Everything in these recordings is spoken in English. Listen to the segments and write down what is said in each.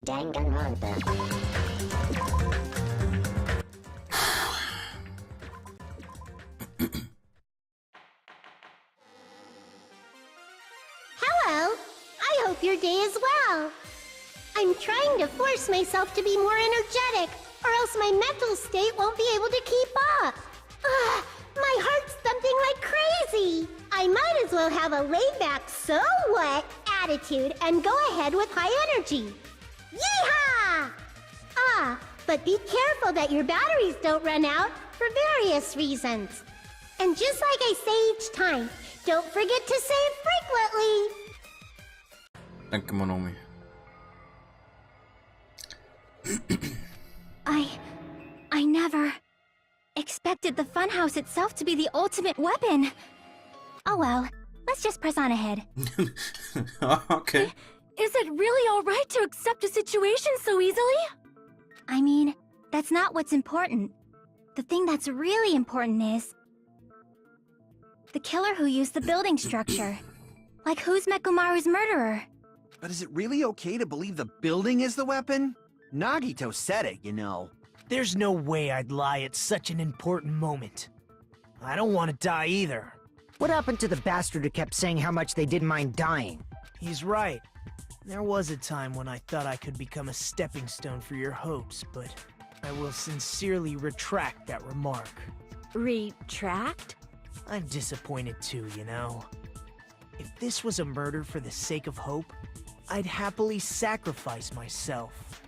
Danganronpa. Hello! I hope your day is well. I'm trying to force myself to be more energetic, or else my mental state won't be able to keep up. Ugh, my heart's thumping like crazy. I might as well have a laid-back, so what attitude and go ahead with high energy. Yeehaw! Ah, but be careful that your batteries don't run out for various reasons. And just like I say each time, don't forget to save frequently. Danke, Monomi. I never expected the funhouse itself to be the ultimate weapon. Oh well, let's just press on ahead. Okay. Is it really alright to accept a situation so easily? I mean, that's not what's important. The thing that's really important is the killer who used the building structure. Like, who's Mekumaru's murderer? But is it really okay to believe the building is the weapon? Nagito said it, you know. There's no way I'd lie at such an important moment. I don't want to die either. What happened to the bastard who kept saying how much they didn't mind dying? He's right. There was a time when I thought I could become a stepping stone for your hopes, but I will sincerely retract that remark. Retract? I'm disappointed too, you know. If this was a murder for the sake of hope, I'd happily sacrifice myself.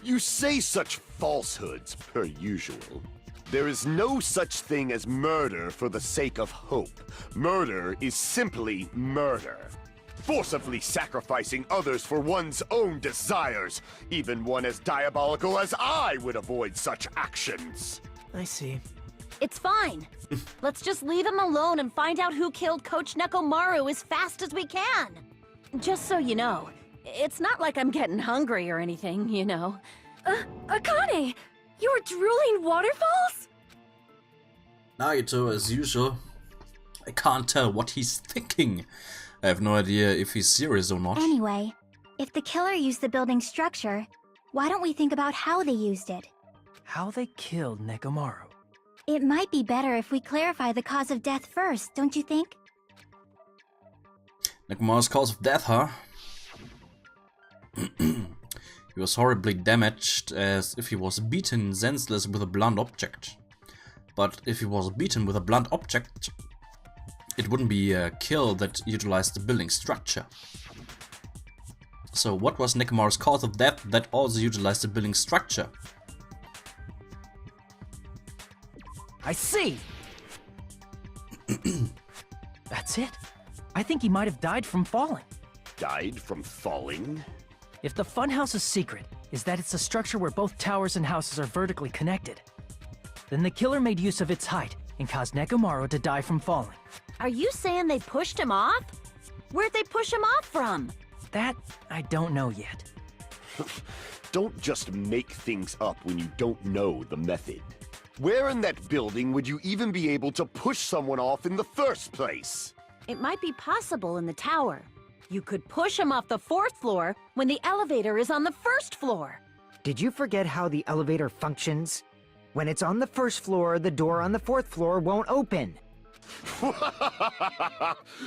You say such falsehoods, per usual. There is no such thing as murder for the sake of hope. Murder is simply murder. Forcibly sacrificing others for one's own desires. Even one as diabolical as I would avoid such actions. I see. It's fine. Let's just leave him alone and find out who killed Coach Nekomaru as fast as we can. Just so you know, it's not like I'm getting hungry or anything, you know. Akane! You were drooling waterfalls? Nagito, as usual. I can't tell what he's thinking. I have no idea if he's serious or not. Anyway, if the killer used the building structure, why don't we think about how they used it? How they killed Nekomaru. It might be better if we clarify the cause of death first, don't you think? Nekomaru's cause of death, huh? He was horribly damaged, as if he was beaten senseless with a blunt object. But if he was beaten with a blunt object, it wouldn't be a kill that utilized the building structure. So what was Nekomaru's cause of death that also utilized the building structure? I see! That's it. I think he might have died from falling. Died from falling? If the funhouse's secret is that it's a structure where both towers and houses are vertically connected, then the killer made use of its height and caused Nekomaru to die from falling. Are you saying they pushed him off? Where'd they push him off from? That, I don't know yet. Don't just make things up when you don't know the method. Where in that building would you even be able to push someone off in the first place? It might be possible in the tower. You could push him off the 4th floor when the elevator is on the 1st floor. Did you forget how the elevator functions? When it's on the 1st floor, the door on the 4th floor won't open.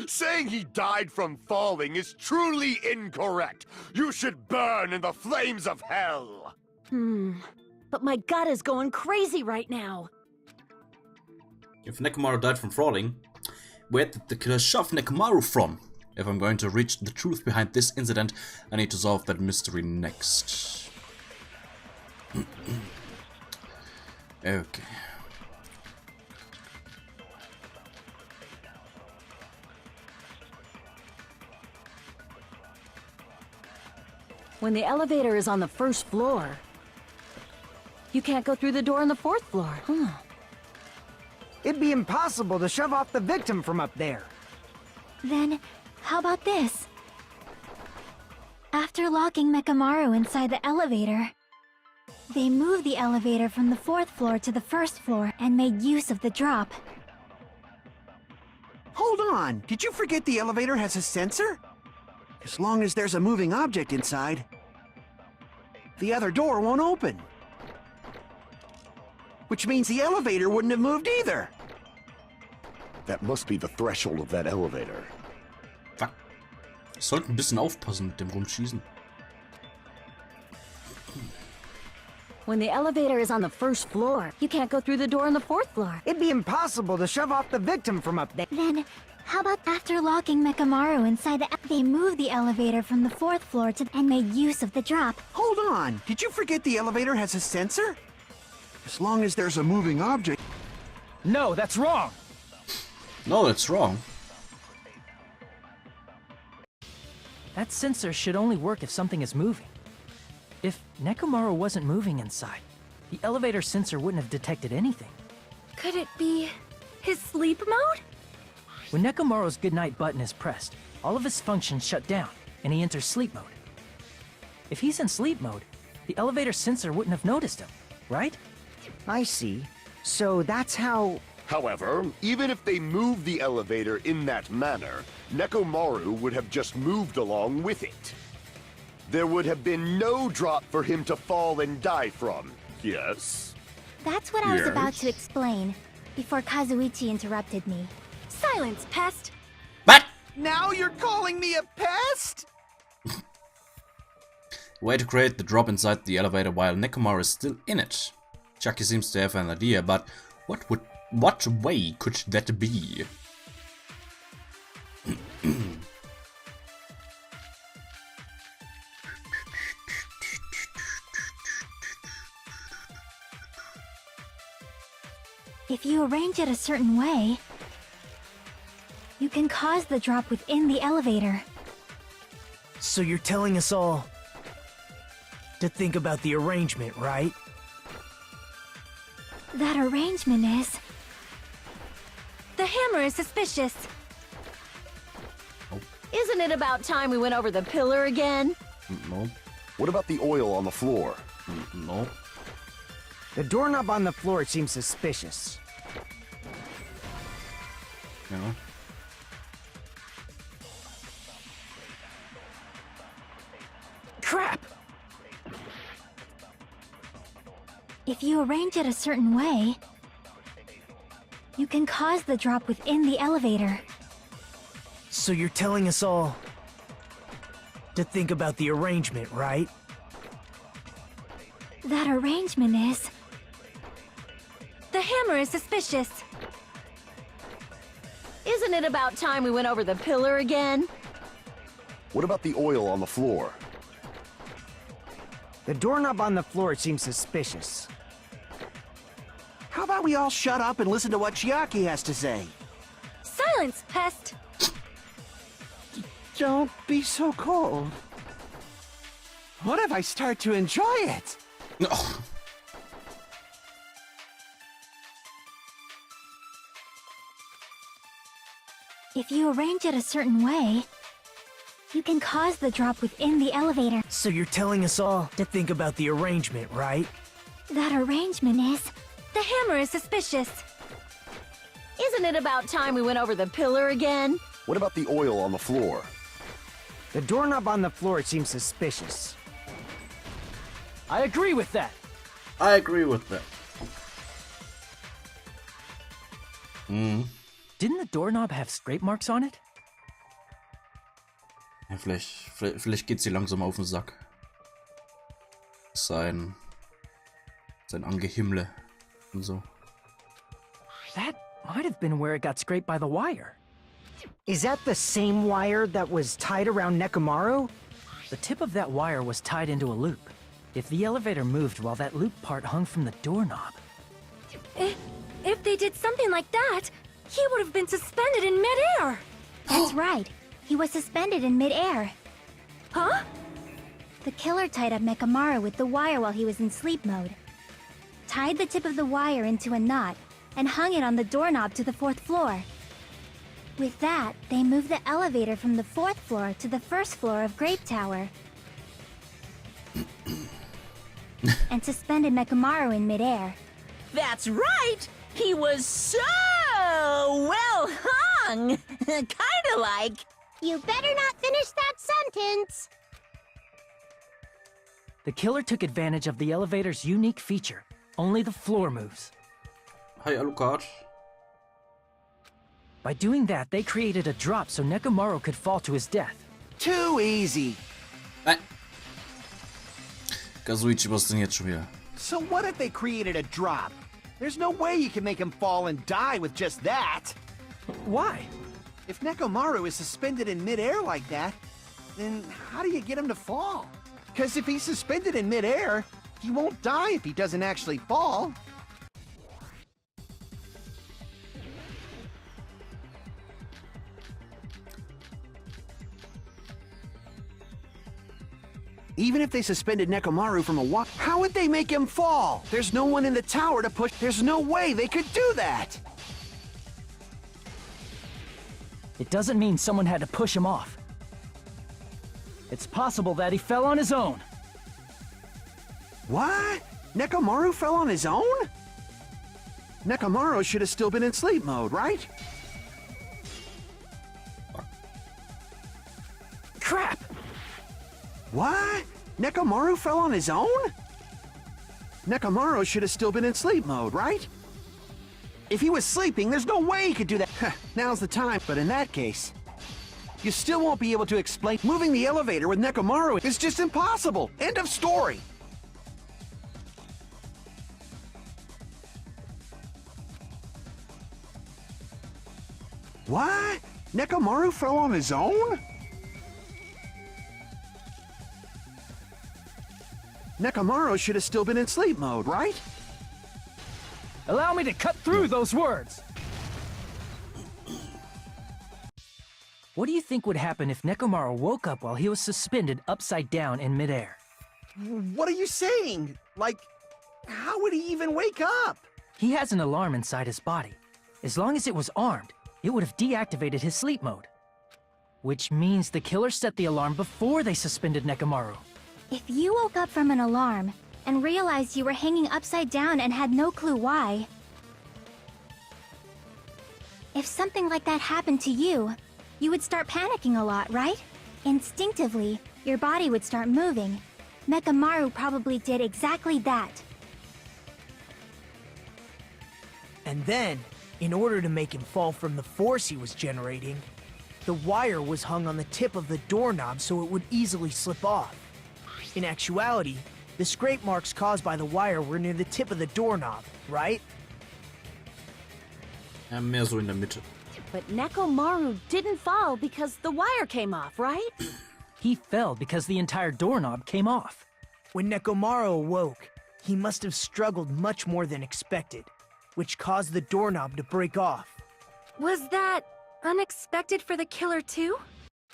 Saying he died from falling is truly incorrect. You should burn in the flames of hell. But my gut is going crazy right now. If Nekomaru died from falling, where did the killer shove Nekomaru from? If I'm going to reach the truth behind this incident, I need to solve that mystery next. Okay. When the elevator is on the 1st floor, you can't go through the door on the 4th floor, huh? It'd be impossible to shove off the victim from up there. Then, how about this? After locking Mekumaru inside the elevator, they moved the elevator from the 4th floor to the 1st floor and made use of the drop. Hold on, did you forget the elevator has a sensor? As long as there's a moving object inside, the other door won't open. Which means the elevator wouldn't have moved either. That must be the threshold of that elevator. Fuck. Ich sollte ein bisschen aufpassen mit dem Rumschießen. When the elevator is on the first floor, you can't go through the door on the fourth floor. It'd be impossible to shove off the victim from up there. Then, how about after locking Mekamaru inside they moved the elevator from the fourth floor and made use of the drop? Hold on, did you forget the elevator has a sensor? As long as there's a moving object... No, that's wrong! No, that's wrong. That sensor should only work if something is moving. If Nekomaru wasn't moving inside, the elevator sensor wouldn't have detected anything. Could it be his sleep mode? When Nekomaru's goodnight button is pressed, all of his functions shut down, and he enters sleep mode. If he's in sleep mode, the elevator sensor wouldn't have noticed him, right? I see. So that's how... However, even if they moved the elevator in that manner, Nekomaru would have just moved along with it. There would have been no drop for him to fall and die from, yes? That's what I was about Yes. to explain, before Kazuichi interrupted me. Silence, pest! What? Now you're calling me a pest? Way to create the drop inside the elevator while Nekomaru is still in it. Chucky seems to have an idea, but what way could that be? If you arrange it a certain way, you can cause the drop within the elevator. So you're telling us all to think about the arrangement, right? That arrangement is... The hammer is suspicious. Isn't it about time we went over the pillar again? No. What about the oil on the floor? No. The doorknob on the floor seems suspicious. No. Crap! If you arrange it a certain way, you can cause the drop within the elevator. So you're telling us all to think about the arrangement, right? That arrangement is... The hammer is suspicious. Isn't it about time we went over the pillar again? What about the oil on the floor? The doorknob on the floor seems suspicious. How about we all shut up and listen to what Chiaki has to say? Silence, pest! Don't be so cold. What if I start to enjoy it? No. If you arrange it a certain way, you can cause the drop within the elevator. So you're telling us all to think about the arrangement, right? That arrangement is... The hammer is suspicious. Isn't it about time we went over the pillar again? What about the oil on the floor? The doorknob on the floor seems suspicious. I agree with that! I agree with that. Didn't the doorknob have scrape marks on it? Ja, vielleicht geht's hier langsam auf den Sack. Sein Angehimmle und so. That might have been where it got scraped by the wire. Is that the same wire that was tied around Nekomaru? The tip of that wire was tied into a loop. If the elevator moved while that loop part hung from the doorknob... If they did something like that, he would have been suspended in midair! That's right. He was suspended in midair. Huh? The killer tied up Mekamaru with the wire while he was in sleep mode. Tied the tip of the wire into a knot, and hung it on the doorknob to the 4th floor. With that, they moved the elevator from the 4th floor to the 1st floor of Grape Tower. And suspended Mekamaru in midair. That's right! He was so well hung! Kinda like... You better not finish that sentence. The killer took advantage of the elevator's unique feature. Only the floor moves. Hi, Alucard. By doing that, they created a drop so Nekomaru could fall to his death. Too easy. Kazuichi, was denn jetzt schon wieder? So what if they created a drop? There's no way you can make him fall and die with just that. Why? If Nekomaru is suspended in midair like that, then how do you get him to fall? Because if he's suspended in midair, he won't die if he doesn't actually fall. Even if they suspended Nekomaru from a wall, how would they make him fall? There's no one in the tower to push. There's no way they could do that. It doesn't mean someone had to push him off. It's possible that he fell on his own. What? Nekomaru fell on his own? Nekomaru should have still been in sleep mode, right? Crap! What? Nekomaru fell on his own? Nekomaru should have still been in sleep mode, right? If he was sleeping, there's no way he could do that. Now's the time, but in that case, you still won't be able to explain. Moving the elevator with Nekomaru is just impossible. End of story. What? Nekomaru fell on his own? Nekomaru should have still been in sleep mode, right? Allow me to cut through those words! What do you think would happen if Nekomaru woke up while he was suspended upside down in midair? What are you saying? Like, how would he even wake up? He has an alarm inside his body. As long as it was armed, it would have deactivated his sleep mode. Which means the killer set the alarm before they suspended Nekomaru. If you woke up from an alarm and realized you were hanging upside down and had no clue why... If something like that happened to you, you would start panicking a lot, right? Instinctively, your body would start moving. Nekomaru probably did exactly that. And then, in order to make him fall from the force he was generating, the wire was hung on the tip of the doorknob so it would easily slip off. In actuality, the scrape marks caused by the wire were near the tip of the doorknob, right? Ja, mehr so in der Mitte. But Nekomaru didn't fall because the wire came off, right? He fell because the entire doorknob came off. When Nekomaru awoke, he must have struggled much more than expected, which caused the doorknob to break off. Was that unexpected for the killer too?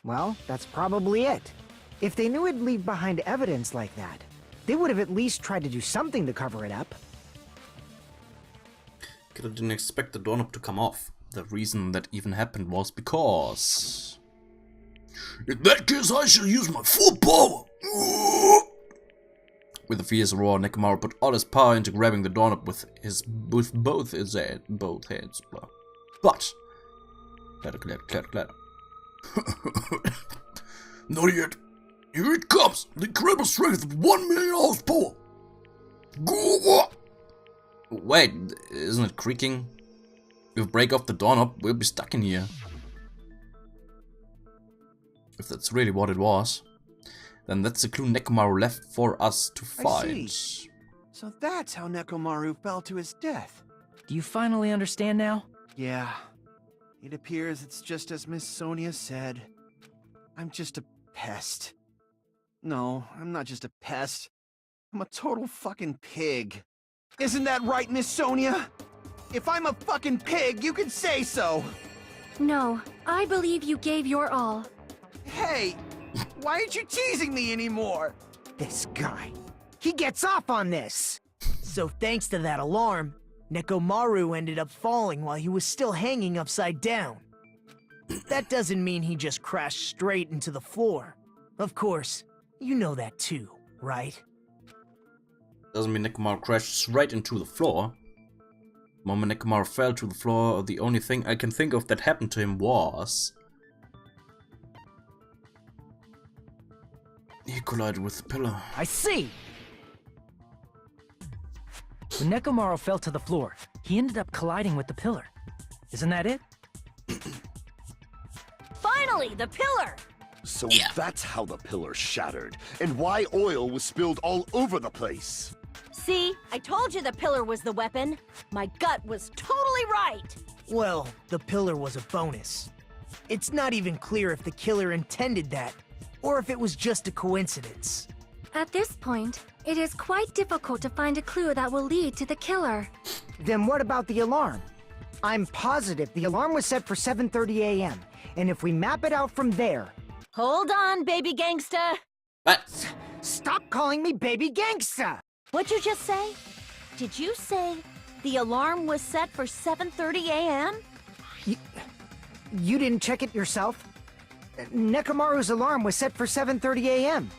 Well, that's probably it. If they knew it'd leave behind evidence like that, they would have at least tried to do something to cover it up. Killer didn't expect the doorknob to come off. The reason that even happened was because... In that case, I shall use my full power! With a fierce roar, Nekomaru put all his power into grabbing the doorknob with both hands. But... Clatter. Not yet. Here it comes! The incredible strength of 1 million horsepower! Go! Wait, isn't it creaking? If we break off the doorknob, we'll be stuck in here. If that's really what it was, then that's the clue Nekomaru left for us to find. I see. So that's how Nekomaru fell to his death. Do you finally understand now? Yeah. It appears it's just as Miss Sonia said. I'm just a pest. No, I'm not just a pest. I'm a total fucking pig. Isn't that right, Miss Sonia? If I'm a fucking pig, you can say so! No, I believe you gave your all. Hey! Why aren't you teasing me anymore? This guy. He gets off on this! So thanks to that alarm, Nekomaru ended up falling while he was still hanging upside down. That doesn't mean he just crashed straight into the floor. Of course, you know that too, right? Doesn't mean Nekomaru crashed right into the floor. The moment Nekomaru fell to the floor, the only thing I can think of that happened to him was... He collided with the pillar. I see! When Nekomaru fell to the floor, he ended up colliding with the pillar. Isn't that it? Finally, the pillar! So that's how the pillar shattered, and why oil was spilled all over the place. See, I told you the pillar was the weapon. My gut was totally right. Well, the pillar was a bonus. It's not even clear if the killer intended that, or if it was just a coincidence. At this point, it is quite difficult to find a clue that will lead to the killer. Then what about the alarm? I'm positive the alarm was set for 7:30 a.m., and if we map it out from there... Hold on, baby gangsta. What? Stop calling me baby gangsta! What'd you just say? Did you say the alarm was set for 7:30 a.m.? You didn't check it yourself? Nekomaru's alarm was set for 7:30 a.m.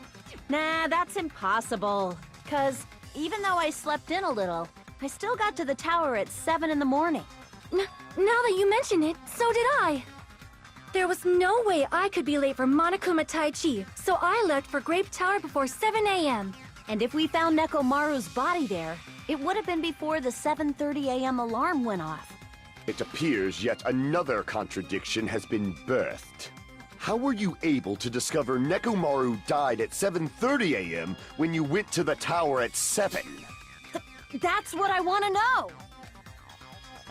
Nah, that's impossible. 'Cause even though I slept in a little, I still got to the tower at 7 in the morning. Now that you mention it, so did I. There was no way I could be late for Monokuma Tai Chi, so I left for Grape Tower before 7 a.m. And if we found Nekomaru's body there, it would have been before the 7:30 a.m. alarm went off. It appears yet another contradiction has been birthed. How were you able to discover Nekomaru died at 7:30 a.m. when you went to the tower at 7? That's what I want to know!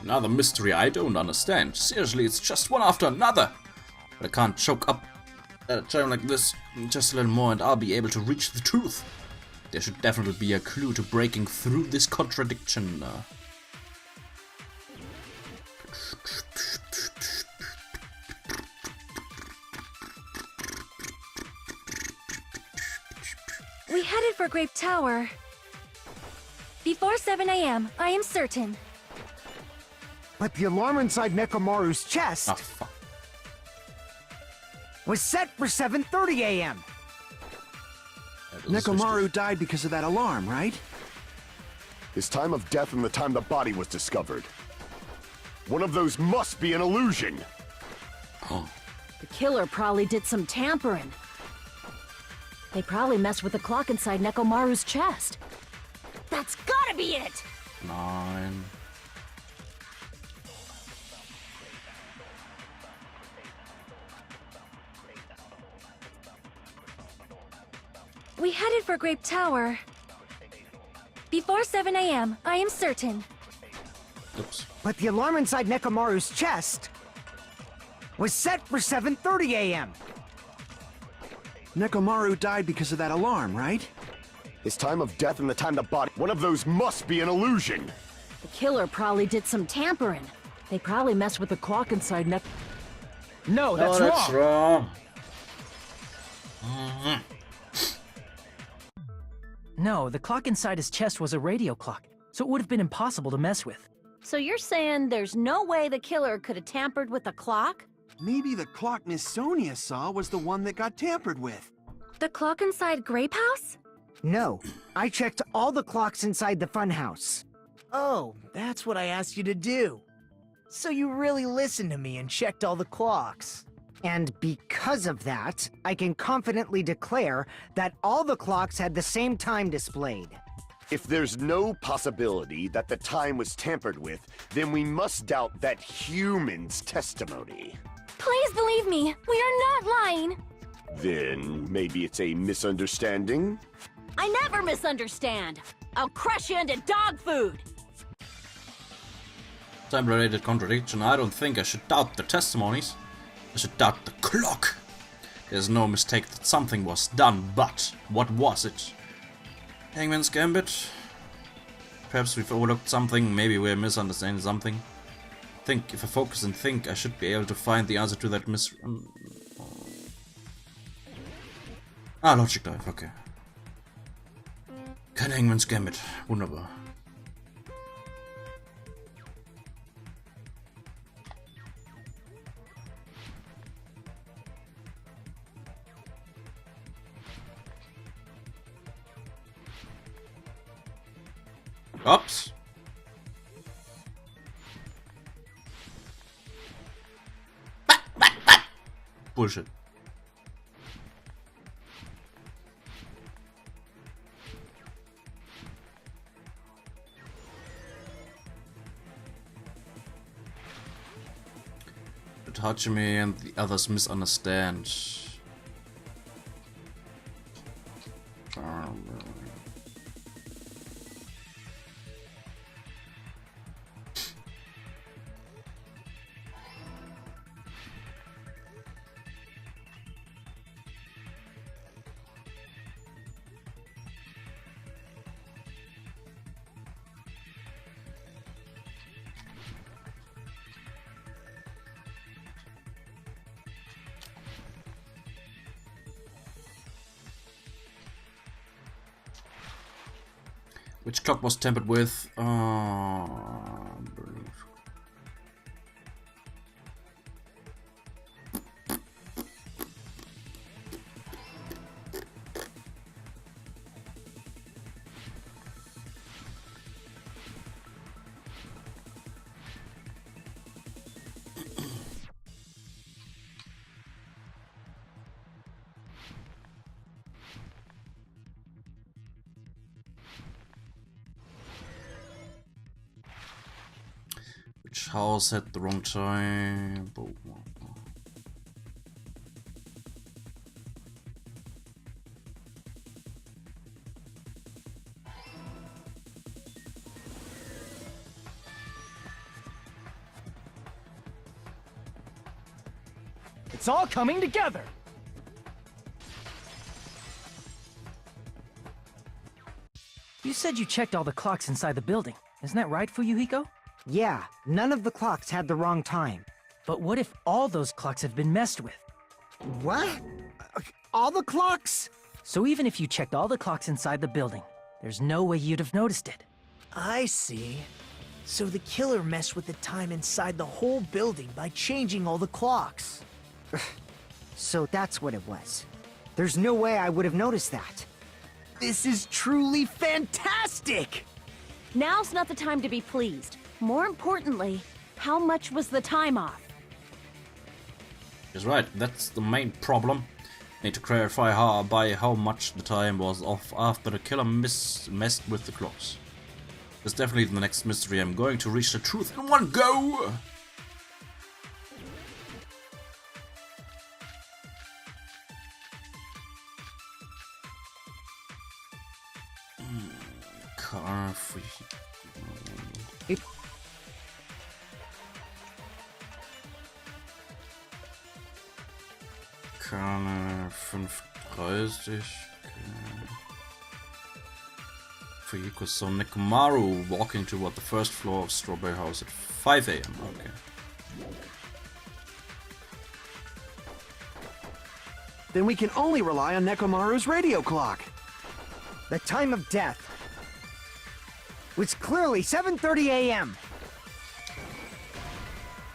Another mystery I don't understand. Seriously, it's just one after another. But I can't choke up at a time like this. Just a little more and I'll be able to reach the truth. There should definitely be a clue to breaking through this contradiction. We headed for Grape Tower. Before 7 a.m., I am certain. But the alarm inside Nekomaru's chest Ah, fuck. was set for 7:30 a.m. Nekomaru died because of that alarm, right? His time of death and the time the body was discovered. One of those must be an illusion. The killer probably did some tampering. They probably messed with the clock inside Nekomaru's chest. That's gotta be it! 9. We headed for Grape Tower. Before 7 a.m., I am certain. Oops. But the alarm inside Nekomaru's chest was set for 7:30 a.m. Nekomaru died because of that alarm, right? His time of death and the time the body... One of those must be an illusion. The killer probably did some tampering. They probably messed with the clock inside No, that's Oh, wrong! that's wrong. No, the clock inside his chest was a radio clock, so it would have been impossible to mess with. So you're saying there's no way the killer could have tampered with the clock? Maybe the clock Miss Sonia saw was the one that got tampered with. The clock inside Grape House? No, I checked all the clocks inside the funhouse. Oh, that's what I asked you to do. So you really listened to me and checked all the clocks. And because of that, I can confidently declare that all the clocks had the same time displayed. If there's no possibility that the time was tampered with, then we must doubt that human's testimony. Please believe me, we are not lying. Then maybe it's a misunderstanding? I never misunderstand. I'll crush you into dog food. Time-related contradiction. I don't think I should doubt the testimonies. I should doubt the clock. There's no mistake that something was done, but what was it? Hangman's Gambit? Perhaps we've overlooked something, maybe we're misunderstanding something. Think, if I focus and think, I should be able to find the answer to that Logic Dive, okay. Kein Hangman's Gambit, wunderbar. Ups. Bullshit. That Hachime and the others misunderstand. Which clock was tampered with? Which house had the wrong time? It's all coming together! You said you checked all the clocks inside the building. Isn't that right, Fuyuhiko? Yeah, none of the clocks had the wrong time. But what if all those clocks have been messed with? What? All the clocks? So even if you checked all the clocks inside the building, there's no way you'd have noticed it. I see. So the killer messed with the time inside the whole building by changing all the clocks. So that's what it was. There's no way I would have noticed that. This is truly fantastic! Now's not the time to be pleased. More importantly, how much was the time off? He's right, that's the main problem. Need to clarify how much the time was off after the killer messed with the clocks. That's definitely the next mystery. I'm going to reach the truth in one go! Car free. Kerne 5:30. Fuyuhiko saw Nekomaru walking toward the first floor of Strawberry House at 5 AM. Okay. Then we can only rely on Nekomaru's radio clock. The time of death was clearly 7:30 a.m.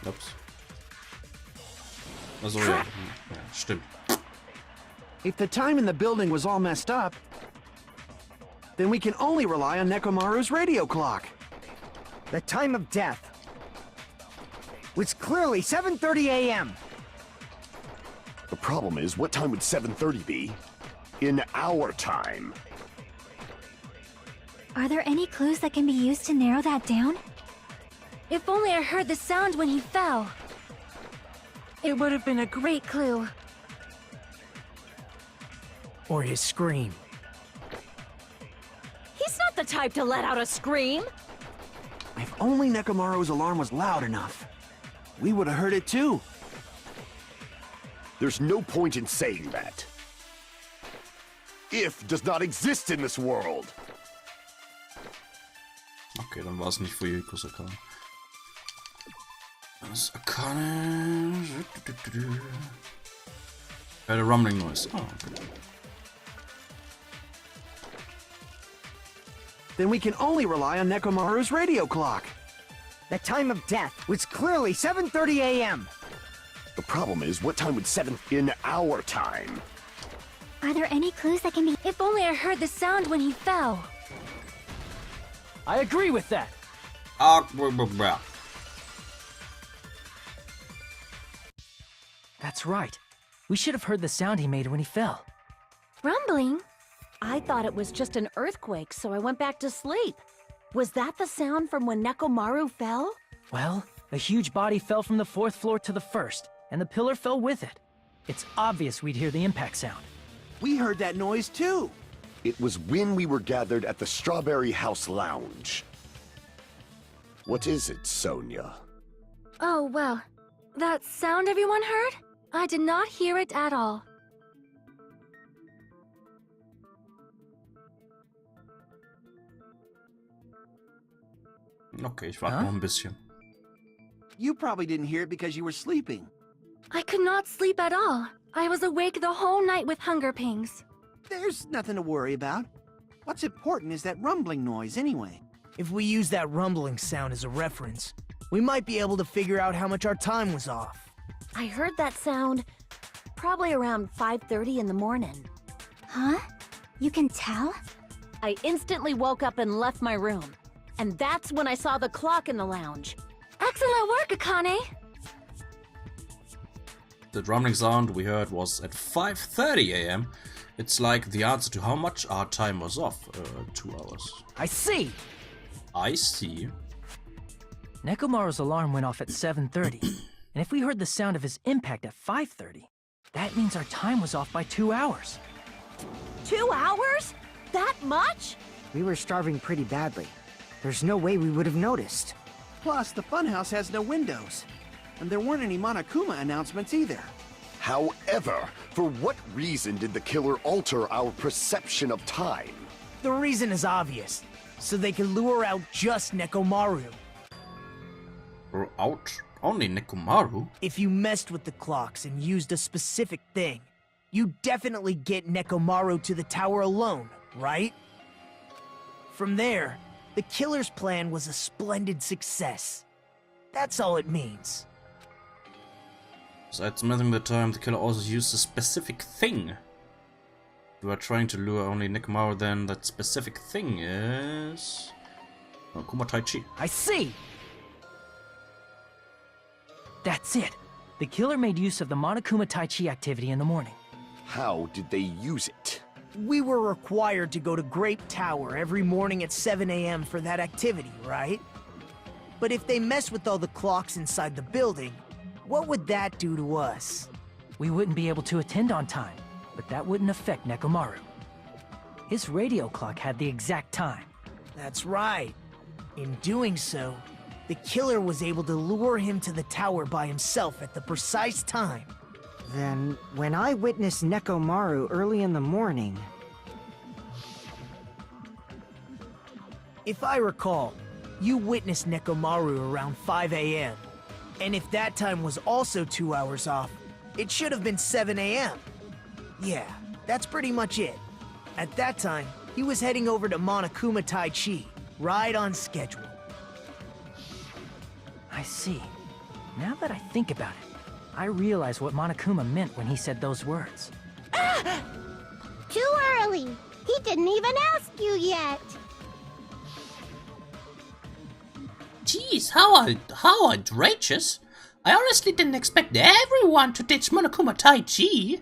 Ups. Also, ja. Ja, stimmt. If the time in the building was all messed up, then we can only rely on Nekomaru's radio clock. The time of death was clearly 7:30 a.m. The problem is, what time would 7:30 be? In our time. Are there any clues that can be used to narrow that down? If only I heard the sound when he fell. It would have been a great clue. Or his scream. He's not the type to let out a scream! If only Nekomaru's alarm was loud enough, we would have heard it too. There's no point in saying that. If does not exist in this world. Okay, dann war es nicht Fuyuhiko's Arcana. Das Arcana. Heard a rumbling noise. Oh, okay. Then we can only rely on Nekomaru's radio clock. The time of death was clearly 7:30 a.m. The problem is, what time would 7 in our time? Are there any clues that can be... If only I heard the sound when he fell. I agree with that. That's right. We should have heard the sound he made when he fell. Rumbling? I thought it was just an earthquake, so I went back to sleep. Was that the sound from when Nekomaru fell? Well, A huge body fell from the 4th floor to the 1st, and the pillar fell with it. It's obvious we'd hear the impact sound. We heard that noise too. It was when we were gathered at the Strawberry House Lounge. What is it, Sonia? Oh, well, that sound everyone heard? I did not hear it at all. Okay, ich warte noch ein bisschen. You probably didn't hear it because you were sleeping. I could not sleep at all. I was awake the whole night with hunger pangs. There's nothing to worry about. What's important is that rumbling noise anyway. If we use that rumbling sound as a reference, we might be able to figure out how much our time was off. I heard that sound probably around 5:30 in the morning. Huh? You can tell? I instantly woke up and left my room. And that's when I saw the clock in the lounge. Excellent work, Akane! The rumbling sound we heard was at 5:30 a.m. It's like the answer to how much our time was off. 2 hours. I see! I see. Nekomaru's alarm went off at 7:30, and if we heard the sound of his impact at 5:30, that means our time was off by 2 hours. 2 hours? That much? We were starving pretty badly. There's no way we would have noticed. Plus, the funhouse has no windows. And there weren't any Monokuma announcements either. However, for what reason did the killer alter our perception of time? The reason is obvious. So they could lure out just Nekomaru. Or out only Nekomaru? If you messed with the clocks and used a specific thing, you definitely get Nekomaru to the tower alone, right? From there, the killer's plan was a splendid success. That's all it means. Besides missing the time, the killer also used a specific thing. If we are trying to lure only Nekomaru, then that specific thing is... Kuma Tai Chi. I see! That's it. The killer made use of the Monokuma Tai Chi activity in the morning. How did they use it? We were required to go to Grape Tower every morning at 7 a.m. for that activity, right? But if they mess with all the clocks inside the building, what would that do to us? We wouldn't be able to attend on time, but that wouldn't affect Nekomaru. His radio clock had the exact time. That's right. In doing so, the killer was able to lure him to the tower by himself at the precise time. Then, when I witnessed Nekomaru early in the morning... If I recall, you witnessed Nekomaru around 5 a.m. And if that time was also 2 hours off, it should have been 7 a.m. Yeah, that's pretty much it. At that time, he was heading over to Monokuma Tai Chi, right on schedule. I see. Now that I think about it, I realize what Monokuma meant when he said those words. Too early. He didn't even ask you yet. Jeez, how outrageous! I honestly didn't expect everyone to ditch Monokuma Tai Chi.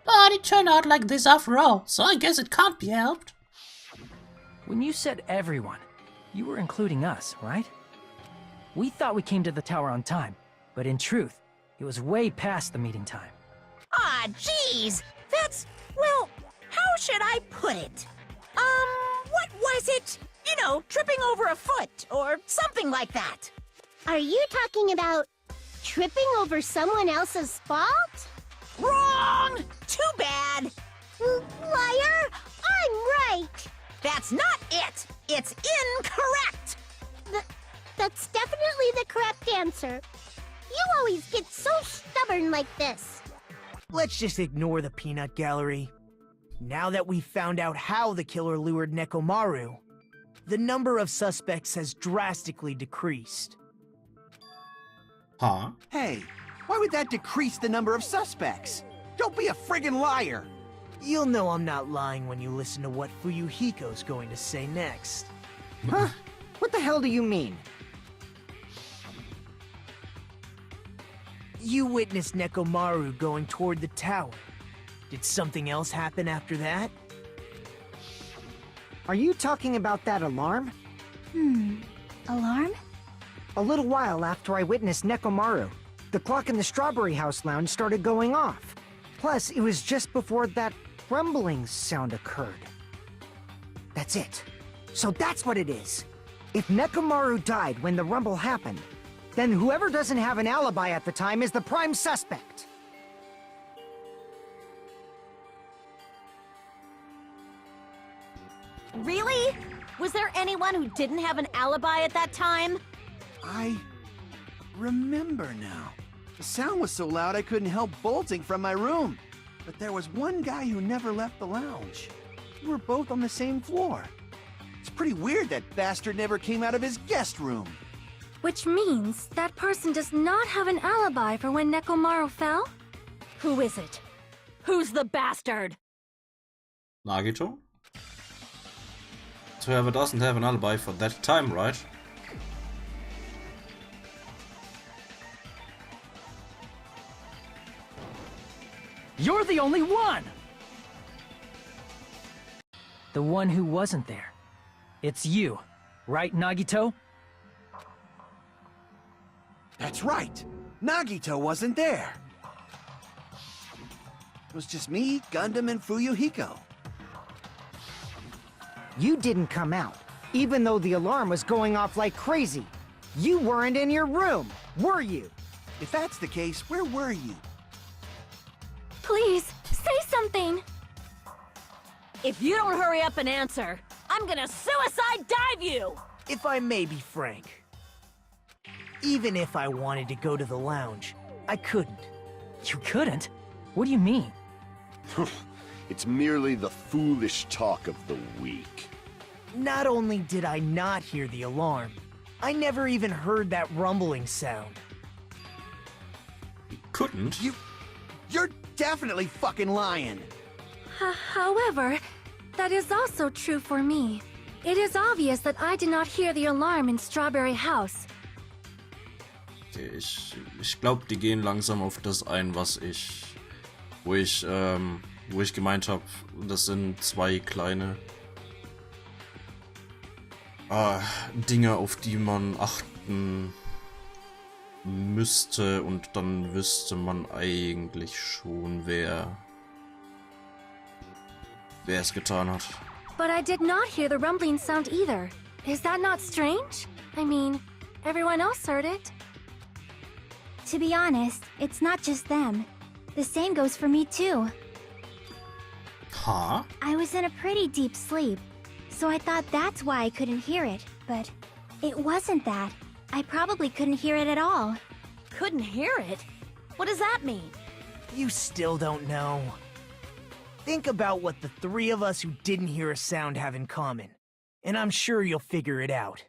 But it turned out like this after all, so I guess it can't be helped. When you said everyone, you were including us, right? We thought we came to the tower on time, but in truth, it was way past the meeting time. Ah, jeez! That's... well, how should I put it? What was it? You know, tripping over a foot, or something like that. Are you talking about tripping over someone else's fault? Wrong! Too bad! Liar! I'm right! That's not it! It's incorrect! That's definitely the correct answer. You always get so stubborn like this. Let's just ignore the peanut gallery. Now that we've found out how the killer lured Nekomaru, the number of suspects has drastically decreased. Huh? Hey, why would that decrease the number of suspects? Don't be a friggin' liar! You'll know I'm not lying when you listen to what Fuyuhiko's going to say next. Huh? What the hell do you mean? You witnessed Nekomaru going toward the tower. Did something else happen after that? Are you talking about that alarm? Alarm? A little while after I witnessed Nekomaru, the clock in the Strawberry House lounge started going off. Plus, it was just before that rumbling sound occurred. That's it. So that's what it is. If Nekomaru died when the rumble happened, then whoever doesn't have an alibi at the time is the prime suspect. Really? Was there anyone who didn't have an alibi at that time? I remember now. The sound was so loud I couldn't help bolting from my room. But there was one guy who never left the lounge. We were both on the same floor. It's pretty weird that bastard never came out of his guest room. Which means that person does not have an alibi for when Nekomaru fell? Who is it? Who's the bastard? Nagito? So whoever doesn't have an alibi for that time, right? You're the only one! The one who wasn't there. It's you, right, Nagito? That's right. Nagito wasn't there. It was just me, Gundam, and Fuyuhiko. You didn't come out, even though the alarm was going off like crazy. You weren't in your room, were you? If that's the case, where were you? Please, say something! If you don't hurry up and answer, I'm gonna suicide dive you! If I may be frank, even if I wanted to go to the lounge, I couldn't. You couldn't? What do you mean? It's merely the foolish talk of the weak. Not only did I not hear the alarm, I never even heard that rumbling sound. Couldn't? You're definitely fucking lying. However, that is also true for me. It is obvious that I did not hear the alarm in Strawberry House. Okay, ich glaube, die gehen langsam auf das ein, wo ich gemeint habe, das sind zwei kleine Dinge, auf die man achten müsste, und dann wüsste man eigentlich schon, wer es getan hat. But I did not hear the rumbling sound either. Is that not strange? I mean, everyone else heard it. To be honest, it's not just them. The same goes for me too. Huh? I was in a pretty deep sleep, so I thought that's why I couldn't hear it, but it wasn't that. I probably couldn't hear it at all. Couldn't hear it? What does that mean? You still don't know. Think about what the three of us who didn't hear a sound have in common, and I'm sure you'll figure it out.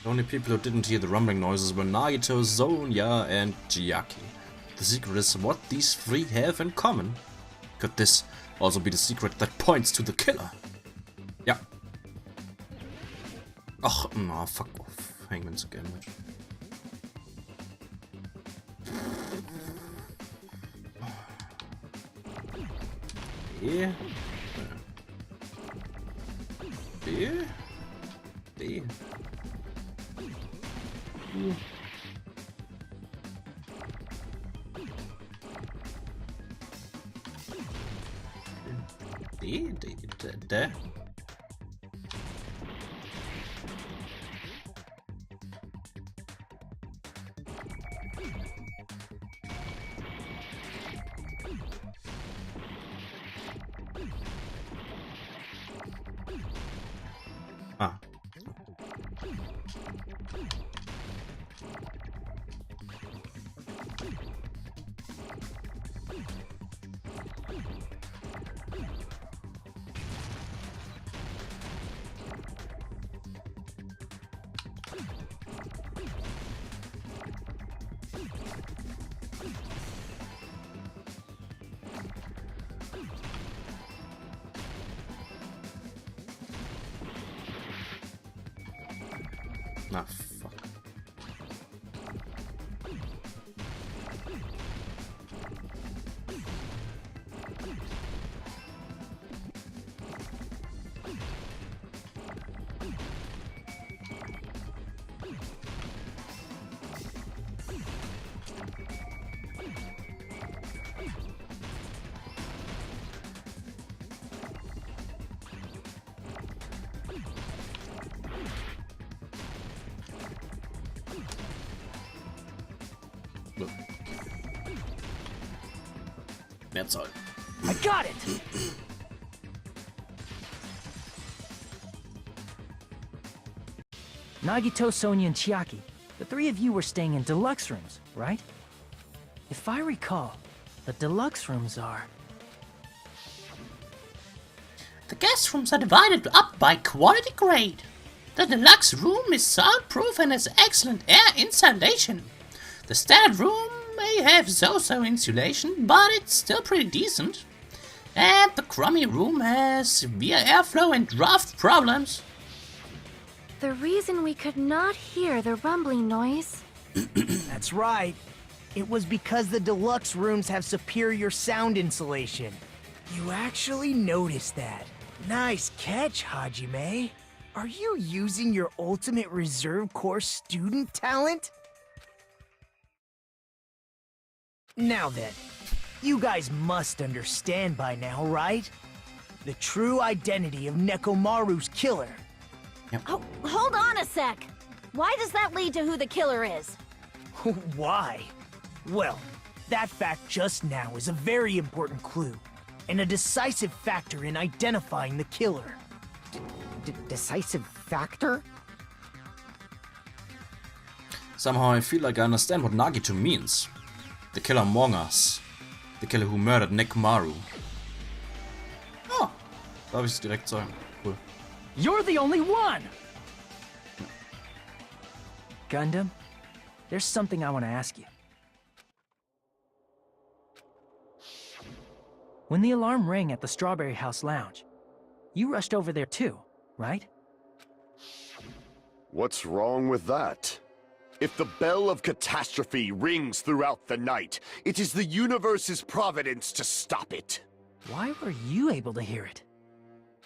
The only people who didn't hear the rumbling noises were Nagito, Zonya, and Chiaki. The secret is what these three have in common. Could this also be the secret that points to the killer? Ja. Ach, na, fuck off. Hängen wir uns gerne mit. B. B. D. D. Ah. Ah, fuck. Mehrzahl. I got it! Nagito, Sonia, and Chiaki. The three of you were staying in deluxe rooms, right? If I recall, the deluxe rooms are... The guest rooms are divided up by quality grade. The deluxe room is soundproof and has excellent air insulation. The standard room may have so-so insulation, but it's still pretty decent. And the crummy room has severe airflow and draft problems. The reason we could not hear the rumbling noise... That's right. It was because the deluxe rooms have superior sound insulation. You actually noticed that. Nice catch, Hajime. Are you using your ultimate reserve course student talent? Now then, you guys must understand by now, right? The true identity of Nekomaru's killer. Oh, hold on a sec! Why does that lead to who the killer is? Why? Well, that fact just now is a very important clue, and a decisive factor in identifying the killer. Decisive factor? Somehow I feel like I understand what Nagito means. The killer among us. The killer who murdered Nekomaru. Oh, darf ich es direkt sagen. Cool. You're the only one! Gundam, there's something I want to ask you. When the alarm rang at the Strawberry House Lounge, you rushed over there too, right? What's wrong with that? If the bell of catastrophe rings throughout the night, it is the universe's providence to stop it. Why were you able to hear it?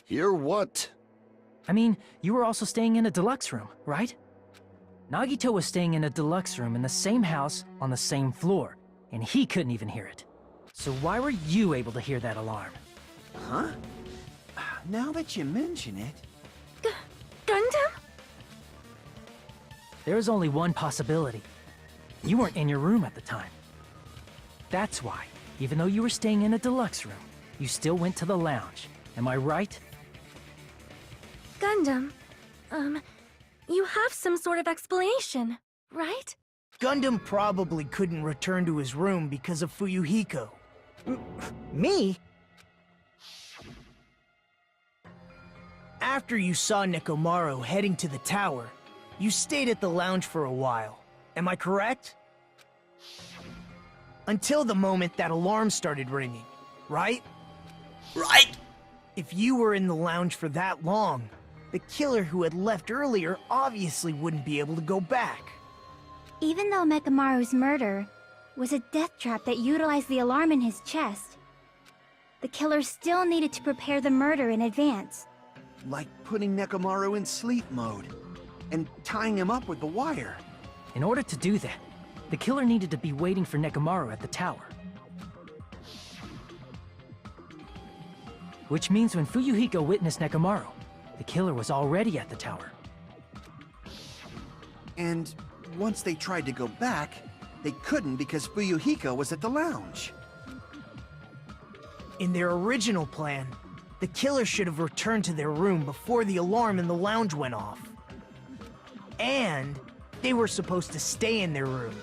Hear what? I mean, you were also staying in a deluxe room, right? Nagito was staying in a deluxe room in the same house on the same floor, and he couldn't even hear it. So why were you able to hear that alarm? Huh? Now that you mention it... Gundam? There is only one possibility. You weren't in your room at the time. That's why, even though you were staying in a deluxe room, you still went to the lounge. Am I right? Gundam, you have some sort of explanation, right? Gundam probably couldn't return to his room because of Fuyuhiko. Me? After you saw Nekomaru heading to the tower, you stayed at the lounge for a while. Am I correct? Until the moment that alarm started ringing, right? Right? If you were in the lounge for that long, the killer who had left earlier obviously wouldn't be able to go back. Even though Mekamaru's murder was a death trap that utilized the alarm in his chest, the killer still needed to prepare the murder in advance. Like putting Nekomaru in sleep mode. And tying him up with the wire. In order to do that, the killer needed to be waiting for Nekomaru at the tower. Which means when Fuyuhiko witnessed Nekomaru, the killer was already at the tower. And once they tried to go back, they couldn't because Fuyuhiko was at the lounge. In their original plan, the killer should have returned to their room before the alarm in the lounge went off. And they were supposed to stay in their room.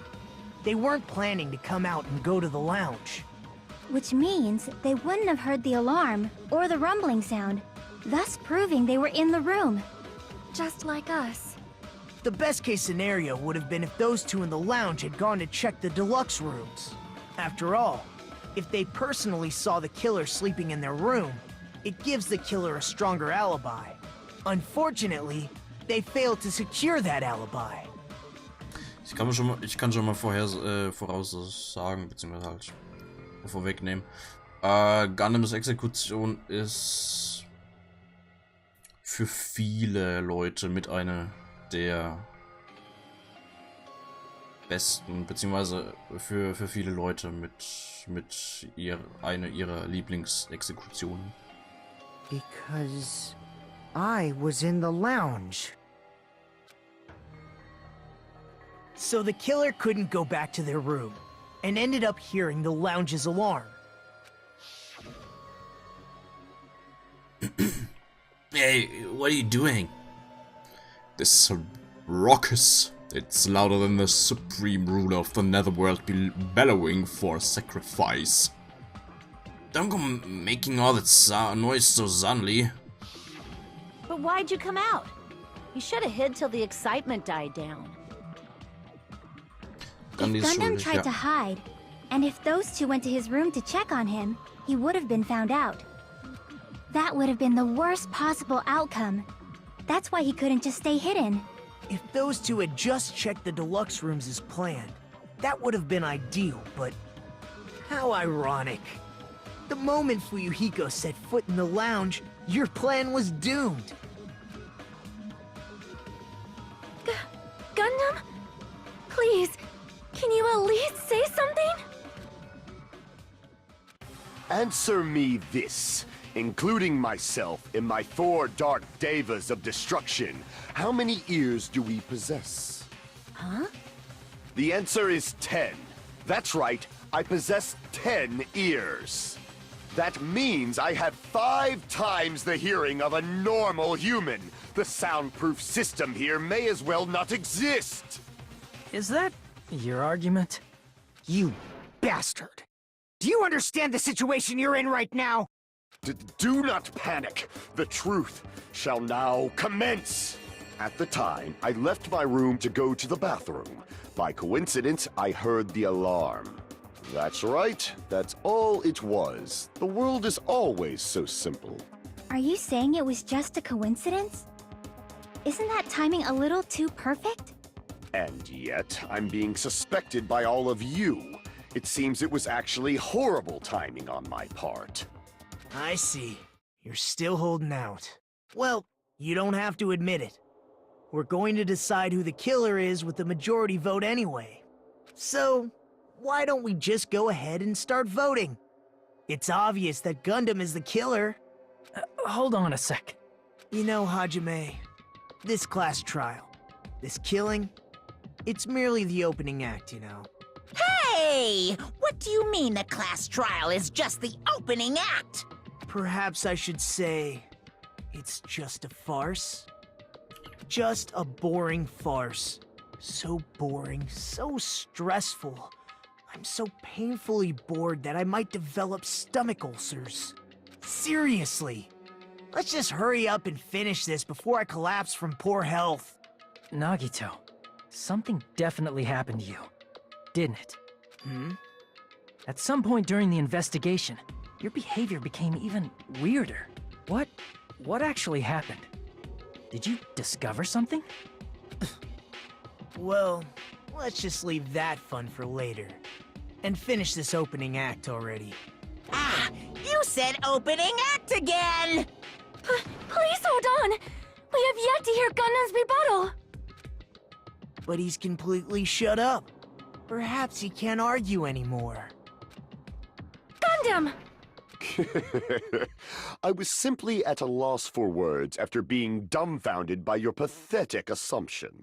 They weren't planning to come out and go to the lounge. Which means they wouldn't have heard the alarm or the rumbling sound, thus proving they were in the room. Just like us. The best case scenario would have been if those two in the lounge had gone to check the deluxe rooms. After all, if they personally saw the killer sleeping in their room, it gives the killer a stronger alibi. Unfortunately, they failed to secure that alibi. Ich kann schon mal voraussagen, beziehungsweise halt vorwegnehmen. Gundams Exekution ist für viele Leute mit einer der besten, beziehungsweise für viele Leute mit ihrer Lieblingsexekutionen. Because I was in the lounge. So the killer couldn't go back to their room, and ended up hearing the lounge's alarm. Hey, what are you doing? This raucous. It's louder than the supreme ruler of the netherworld bellowing for sacrifice. Don't go making all that noise so suddenly. But why'd you come out? You should have hid till the excitement died down. If Gundam tried to hide, and if those two went to his room to check on him, he would have been found out. That would have been the worst possible outcome. That's why he couldn't just stay hidden. If those two had just checked the deluxe rooms as planned, that would have been ideal, but how ironic. The moment Fuyuhiko set foot in the lounge, your plan was doomed. Gundam? Please, can you at least say something? Answer me this. Including myself in my 4 dark devas of destruction, how many ears do we possess? Huh? The answer is 10. That's right, I possess 10 ears. That means I have 5 times the hearing of a normal human. The soundproof system here may as well not exist. Is that your argument? You bastard! Do you understand the situation you're in right now? Do not panic. The truth shall now commence. At the time, I left my room to go to the bathroom. By coincidence, I heard the alarm. That's right. That's all it was. The world is always so simple. Are you saying it was just a coincidence? Isn't that timing a little too perfect? And yet, I'm being suspected by all of you. It seems it was actually horrible timing on my part. I see. You're still holding out. Well, you don't have to admit it. We're going to decide who the killer is with the majority vote anyway. So, why don't we just go ahead and start voting? It's obvious that Gundam is the killer. Hold on a sec. You know, Hajime, this class trial, this killing, it's merely the opening act, you know. Hey! What do you mean the class trial is just the opening act? Perhaps I should say, it's just a farce? Just a boring farce. So boring, so stressful. I'm so painfully bored that I might develop stomach ulcers. Seriously. Let's just hurry up and finish this before I collapse from poor health. Nagito, something definitely happened to you, didn't it? At some point during the investigation, your behavior became even weirder. What actually happened? Did you discover something? Well, let's just leave that fun for later. And finish this opening act already. Ah, you said opening act again! Please hold on! We have yet to hear Gundam's rebuttal! But he's completely shut up. Perhaps he can't argue anymore. Gundam! I was simply at a loss for words after being dumbfounded by your pathetic assumption.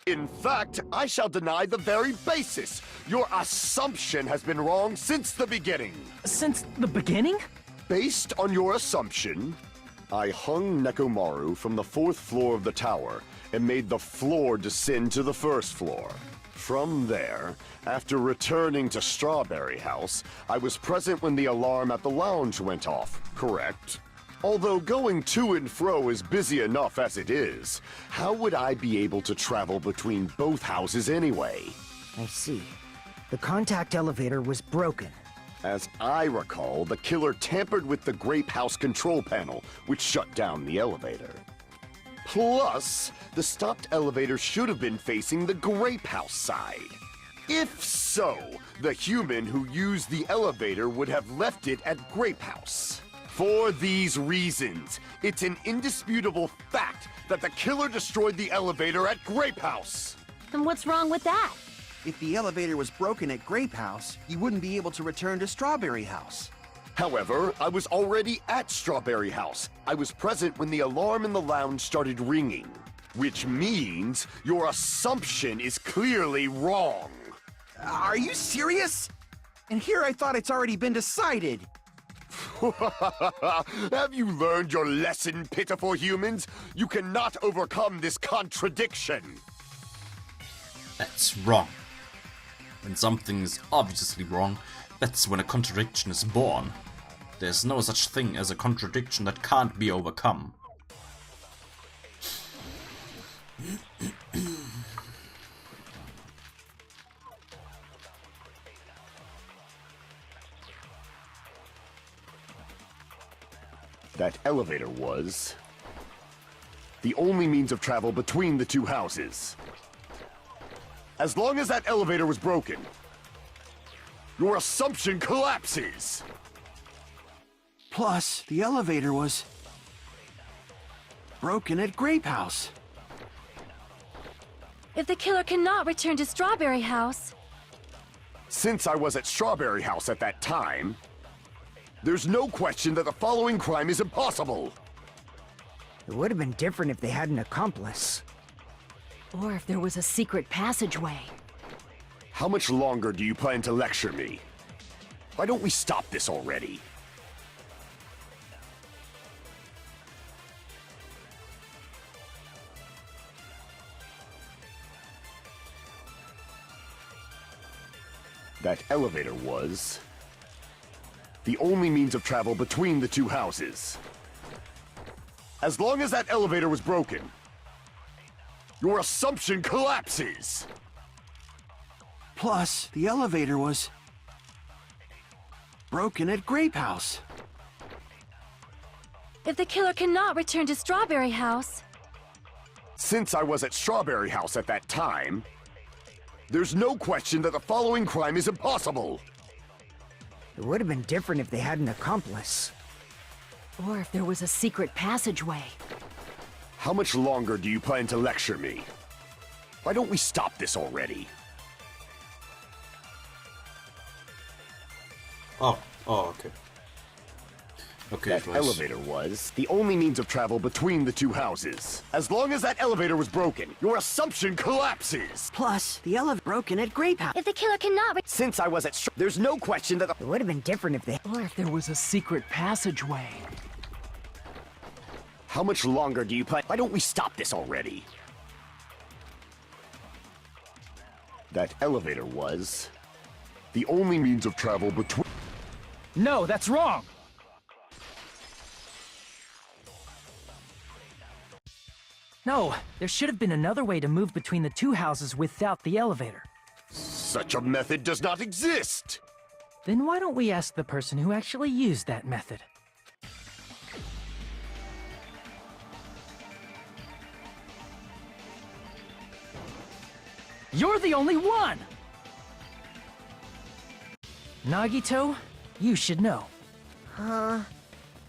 In fact, I shall deny the very basis. Your assumption has been wrong since the beginning. Since the beginning? Based on your assumption, I hung Nekomaru from the 4th floor of the tower and made the floor descend to the 1st floor. From there, after returning to Strawberry House, I was present when the alarm at the lounge went off, correct? Although going to and fro is busy enough as it is, how would I be able to travel between both houses anyway? I see. The contact elevator was broken. As I recall, the killer tampered with the Grape House control panel, which shut down the elevator. Plus, the stopped elevator should have been facing the Grape House side. If so, the human who used the elevator would have left it at Grape House. For these reasons, it's an indisputable fact that the killer destroyed the elevator at Grape House. And what's wrong with that? If the elevator was broken at Grape House, you wouldn't be able to return to Strawberry House. However, I was already at Strawberry House. I was present when the alarm in the lounge started ringing. Which means your assumption is clearly wrong. Are you serious? And here I thought it's already been decided. Have you learned your lesson, pitiful humans? You cannot overcome this contradiction. That's wrong. When something is obviously wrong, that's when a contradiction is born. There's no such thing as a contradiction that can't be overcome. That elevator was the only means of travel between the two houses. As long as that elevator was broken, your assumption collapses. Plus, the elevator was broken at Grape House. If the killer cannot return to Strawberry House, Since I was at Strawberry House at that time, there's no question that the following crime is impossible. It would have been different if they had an accomplice. Or if there was a secret passageway. How much longer do you plan to lecture me? Why don't we stop this already? That elevator was the only means of travel between the two houses. As long as that elevator was broken, your assumption collapses. Plus, the elevator was broken at Grape House. if the killer cannot return to Strawberry House, Since I was at Strawberry House at that time, there's no question that the following crime is impossible. It would have been different if they had an accomplice. Or if there was a secret passageway. How much longer do you plan to lecture me? Why don't we stop this already? Oh, okay. Okay, That elevator was the only means of travel between the two houses. As long as that elevator was broken, your assumption collapses. Plus, the elevator broken at Grape House. if the killer cannot Since I was at there's no question that It would have been different if they... Or if there was a secret passageway. How much longer do you plan? Why don't we stop this already? That elevator was the only means of travel between... No, that's wrong! No, there should have been another way to move between the two houses without the elevator. Such a method does not exist! Then why don't we ask the person who actually used that method? You're the only one! Nagito, you should know. Huh?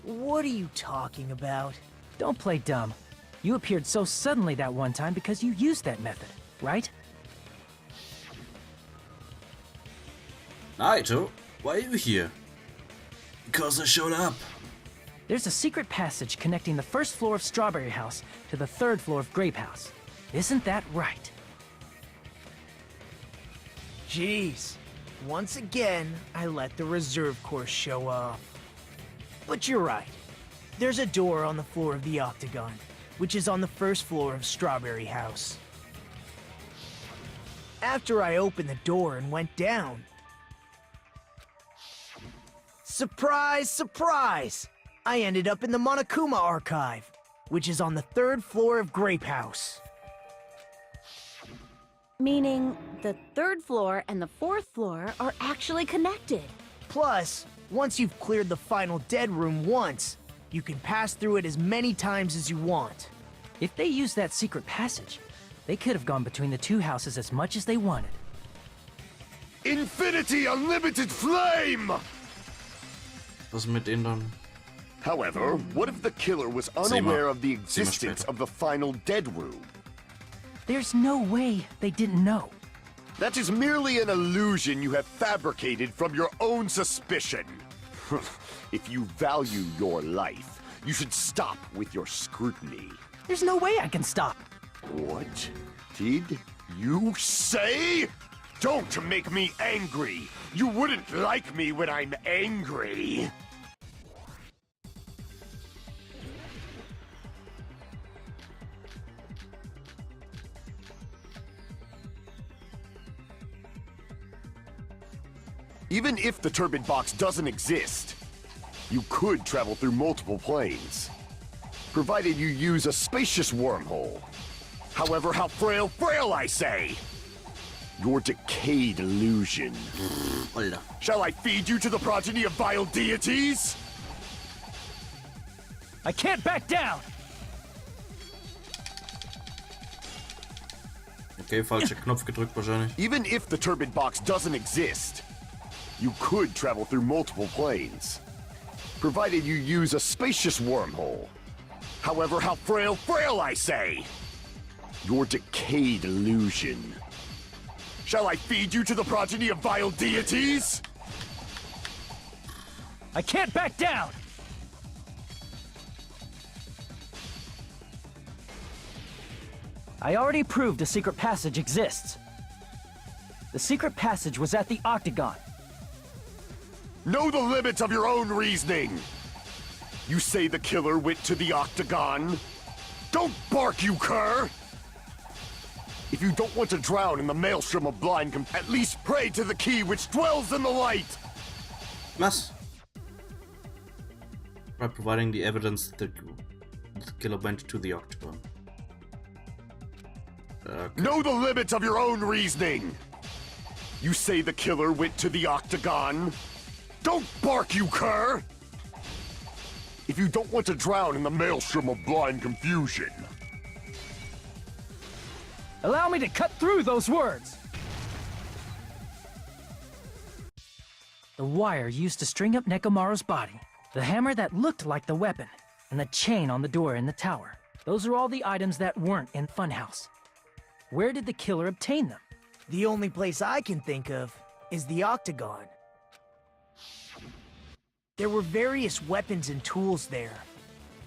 What are you talking about? Don't play dumb. You appeared so suddenly that one time because you used that method, right? Naito, why are you here? Because I showed up. There's a secret passage connecting the first floor of Strawberry House to the third floor of Grape House. Isn't that right? Jeez. Once again, I let the reserve course show off. But you're right. There's a door on the floor of the Octagon, which is on the first floor of Strawberry House. After I opened the door and went down... Surprise, surprise! I ended up in the Monokuma Archive, which is on the third floor of Grape House. Meaning, the third floor and the fourth floor are actually connected. Plus, once you've cleared the final dead room once, you can pass through it as many times as you want. If they used that secret passage, they could have gone between the two houses as much as they wanted. Infinity Unlimited Flame! Was mit denen dann? However, what if the killer was unaware of the existence of the final dead room? There's no way they didn't know. That is merely an illusion you have fabricated from your own suspicion. If you value your life, you should stop with your scrutiny. There's no way I can stop. What did you say? Don't make me angry. You wouldn't like me when I'm angry. Even if the turbine box doesn't exist, you could travel through multiple planes, provided you use a spacious wormhole. However, how frail, I say! Your decayed illusion. Shall I feed you to the progeny of vile deities? I can't back down! Okay, falscher Knopf gedrückt wahrscheinlich. Even if the turbine box doesn't exist, you could travel through multiple planes, provided you use a spacious wormhole. However, how frail, I say! Your decayed illusion. Shall I feed you to the progeny of vile deities? I can't back down! I already proved a secret passage exists. The secret passage was at the Octagon. Know the limits of your own reasoning! You say the killer went to the Octagon? Don't bark, you cur! If you don't want to drown in the maelstrom of blind, at least pray to the key which dwells in the light! Was? By providing the evidence that the killer went to the Octagon. Okay. Know the limits of your own reasoning! You say the killer went to the Octagon? Don't bark, you cur! If you don't want to drown in the maelstrom of blind confusion. Allow me to cut through those words! The wire used to string up Nekomaru's body, the hammer that looked like the weapon, and the chain on the door in the tower. Those are all the items that weren't in Funhouse. Where did the killer obtain them? The only place I can think of is the Octagon. There were various weapons and tools there.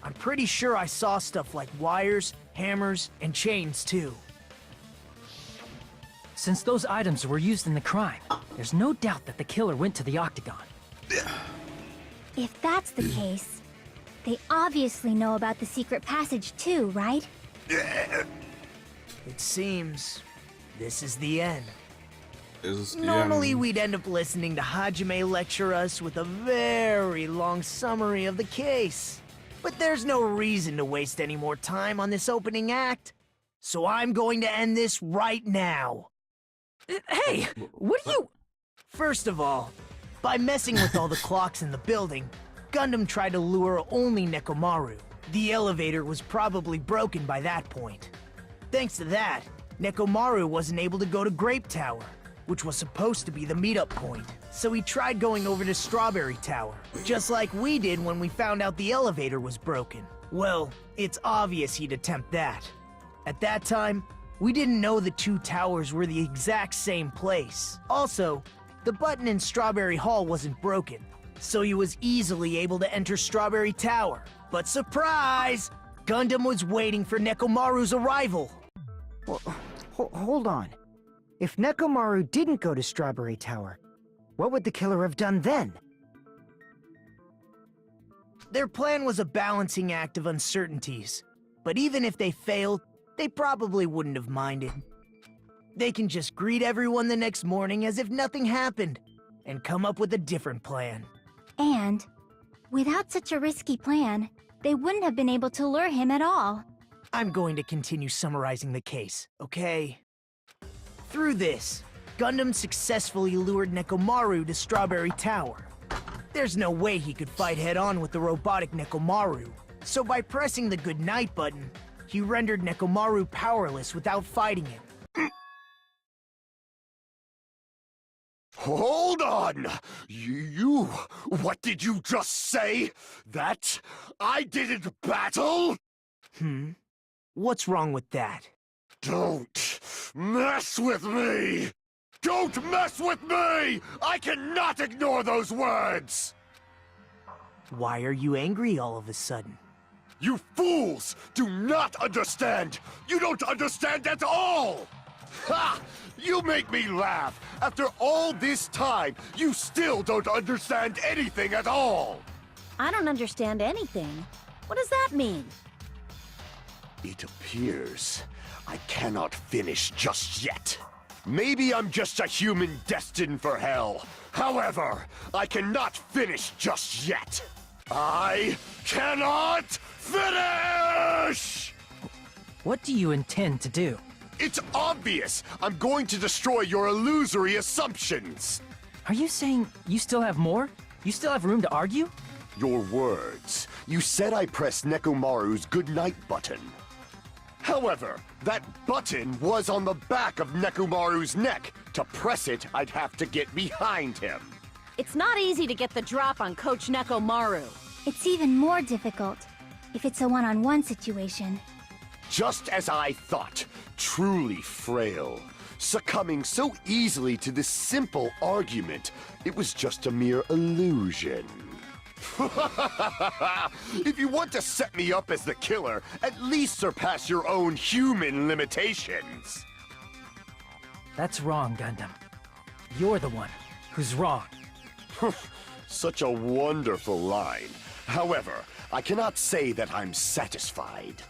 I'm pretty sure I saw stuff like wires, hammers, and chains too. Since those items were used in the crime, there's no doubt that the killer went to the Octagon. If that's the case, they obviously know about the secret passage too, right? It seems this is the end. Ist Normally, we'd end up listening to Hajime lecture us with a very long summary of the case. But there's no reason to waste any more time on this opening act. So I'm going to end this right now. Hey, what are you... First of all, by messing with all the clocks in the building, Gundam tried to lure only Nekomaru. The elevator was probably broken by that point. Thanks to that, Nekomaru wasn't able to go to Grape Tower, which was supposed to be the meetup point. So he tried going over to Strawberry Tower, just like we did when we found out the elevator was broken. Well, it's obvious he'd attempt that. At that time, we didn't know the two towers were the exact same place. Also, the button in Strawberry Hall wasn't broken, so he was easily able to enter Strawberry Tower. But surprise! Gundam was waiting for Nekomaru's arrival. Well, hold on. If Nekomaru didn't go to Strawberry Tower, what would the killer have done then? Their plan was a balancing act of uncertainties. But even if they failed, they probably wouldn't have minded. They can just greet everyone the next morning as if nothing happened, and come up with a different plan. And, without such a risky plan, they wouldn't have been able to lure him at all. I'm going to continue summarizing the case, okay? Through this, Gundam successfully lured Nekomaru to Strawberry Tower. There's no way he could fight head-on with the robotic Nekomaru, so by pressing the goodnight button, he rendered Nekomaru powerless without fighting him. Hold on! You... What did you just say? That I didn't battle? What's wrong with that? Don't mess with me! Don't mess with me! I cannot ignore those words! Why are you angry all of a sudden? You fools do not understand! You don't understand at all! Ha! You make me laugh! After all this time, you still don't understand anything at all! I don't understand anything. What does that mean? It appears I cannot finish just yet. Maybe I'm just a human destined for hell. However, I cannot finish just yet. I cannot finish! What do you intend to do? It's obvious! I'm going to destroy your illusory assumptions! Are you saying you still have more? You still have room to argue? Your words. You said I pressed Nekomaru's goodnight button. However, that button was on the back of Nekomaru's neck. To press it, I'd have to get behind him. It's not easy to get the drop on Coach Nekomaru. It's even more difficult if it's a one-on-one situation. Just as I thought, truly frail. Succumbing so easily to this simple argument, it was just a mere illusion. If you want to set me up as the killer, at least surpass your own human limitations. That's wrong, Gundam. You're the one who's wrong. Such a wonderful line. However, I cannot say that I'm satisfied.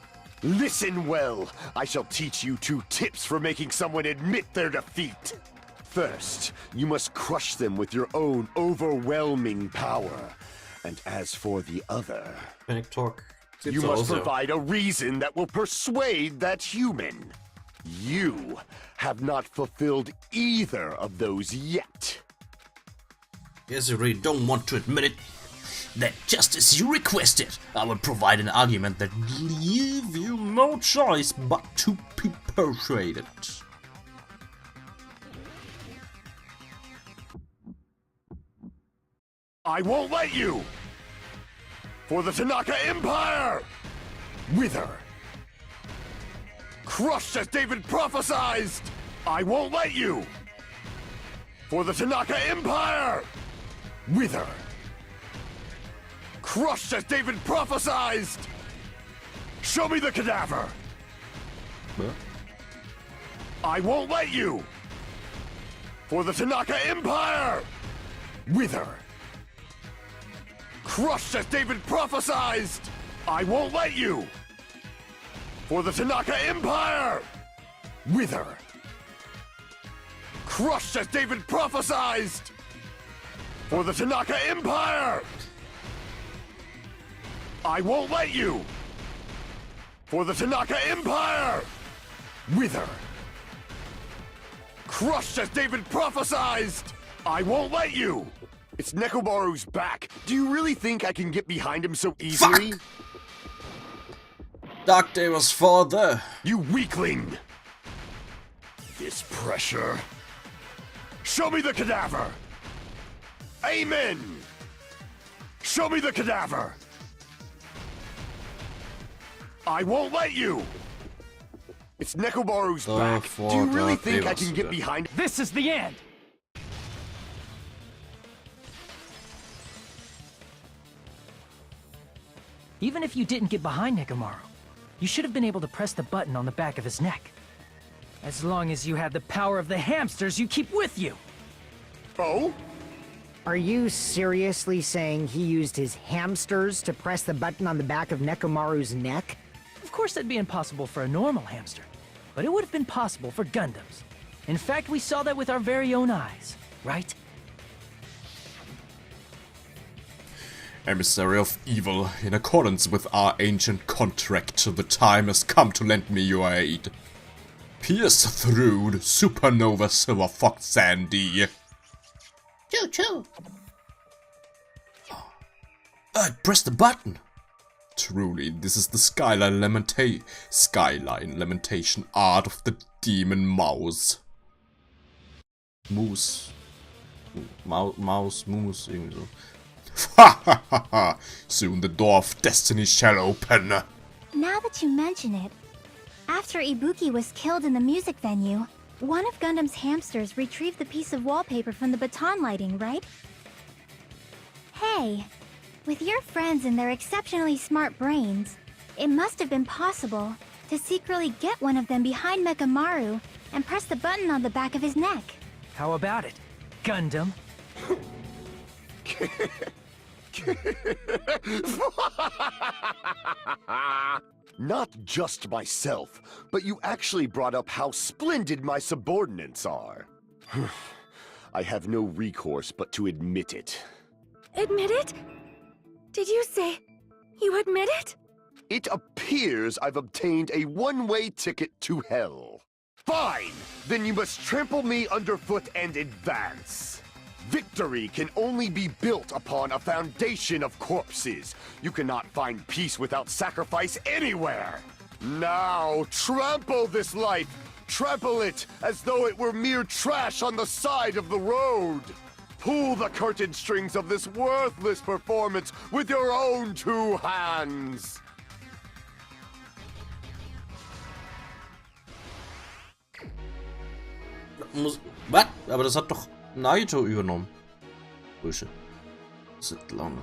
Listen well. I shall teach you 2 tips for making someone admit their defeat. First, you must crush them with your own overwhelming power. And as for the other, Panic Talk. you must provide a reason that will persuade that human. You have not fulfilled either of those yet. Yes, you really don't want to admit it. Then, just as you requested, I will provide an argument that leave you no choice but to be persuaded. I won't let you! For the Tanaka Empire! Wither! Crushed as David prophesied! I won't let you! For the Tanaka Empire! Wither! Crushed as David prophesied! Show me the cadaver! What? I won't let you! For the Tanaka Empire! Wither! Crushed as David prophesied! I won't let you! For the Tanaka Empire! Wither! Crushed as David prophesied! For the Tanaka Empire! I won't let you! For the Tanaka Empire! Wither! Crushed as David prophesied! I won't let you! It's Nekomaru's back. Do you really think I can get behind him so easily? Fuck! Dark Day was father. You weakling! This pressure. Show me the cadaver! Amen! Show me the cadaver! I won't let you! It's Nekomaru's back. Do you really think I can get behind? This is the end! Even if you didn't get behind Nekomaru, you should have been able to press the button on the back of his neck. As long as you have the power of the hamsters you keep with you! Oh? Are you seriously saying he used his hamsters to press the button on the back of Nekomaru's neck? Of course that'd be impossible for a normal hamster, but it would have been possible for Gundams. In fact, we saw that with our very own eyes, right? Emissary of evil, in accordance with our ancient contract, the time has come to lend me your aid. Pierce through the supernova silver fox Sandy. Choo choo. I pressed the button. Truly, this is the skyline lamentation art of the demon mouse. Moose. Mouse, irgendwie so. Ha ha ha ha! Soon the door of destiny shall open. Now that you mention it, after Ibuki was killed in the music venue, one of Gundam's hamsters retrieved the piece of wallpaper from the baton lighting, right? Hey, with your friends and their exceptionally smart brains, It must have been possible to secretly get one of them behind Mechamaru and press the button on the back of his neck. How about it, Gundam? Not just myself, but you actually brought up how splendid my subordinates are. I have no recourse but to admit it. Admit it? Did you say you admit it? It appears I've obtained a one-way ticket to hell. Fine! Then you must trample me underfoot and advance. Victory can only be built upon a foundation of corpses. You cannot find peace without sacrifice anywhere. Now, trample this life. Trample it as though it were mere trash on the side of the road. Pull the curtain strings of this worthless performance with your own two hands. Was? Aber das hat doch Naito übernommen. Bullshit. Sit long.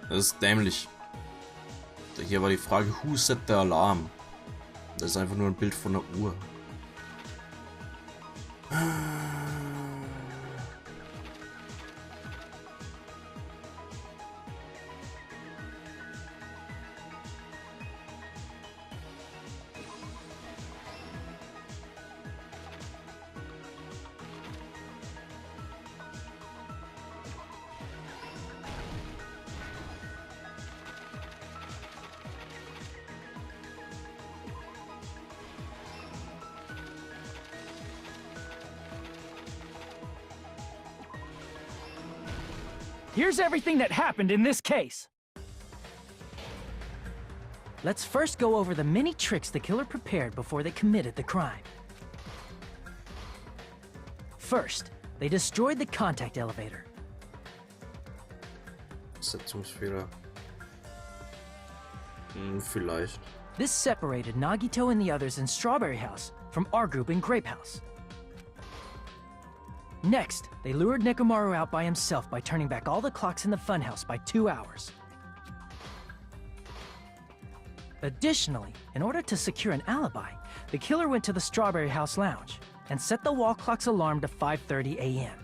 Das ist dämlich. Hier war die Frage, who set the alarm? Das ist einfach nur ein Bild von der Uhr. Here's everything that happened in this case. Let's first go over the many tricks the killer prepared before they committed the crime. First, they destroyed the contact elevator. Setzungsfehler. Vielleicht. This separated Nagito and the others in Strawberry House from our group in Grape House. Next, they lured Nekomaru out by himself by turning back all the clocks in the funhouse by 2 hours. Additionally, in order to secure an alibi, the killer went to the Strawberry House Lounge and set the wall clock's alarm to 5:30 a.m.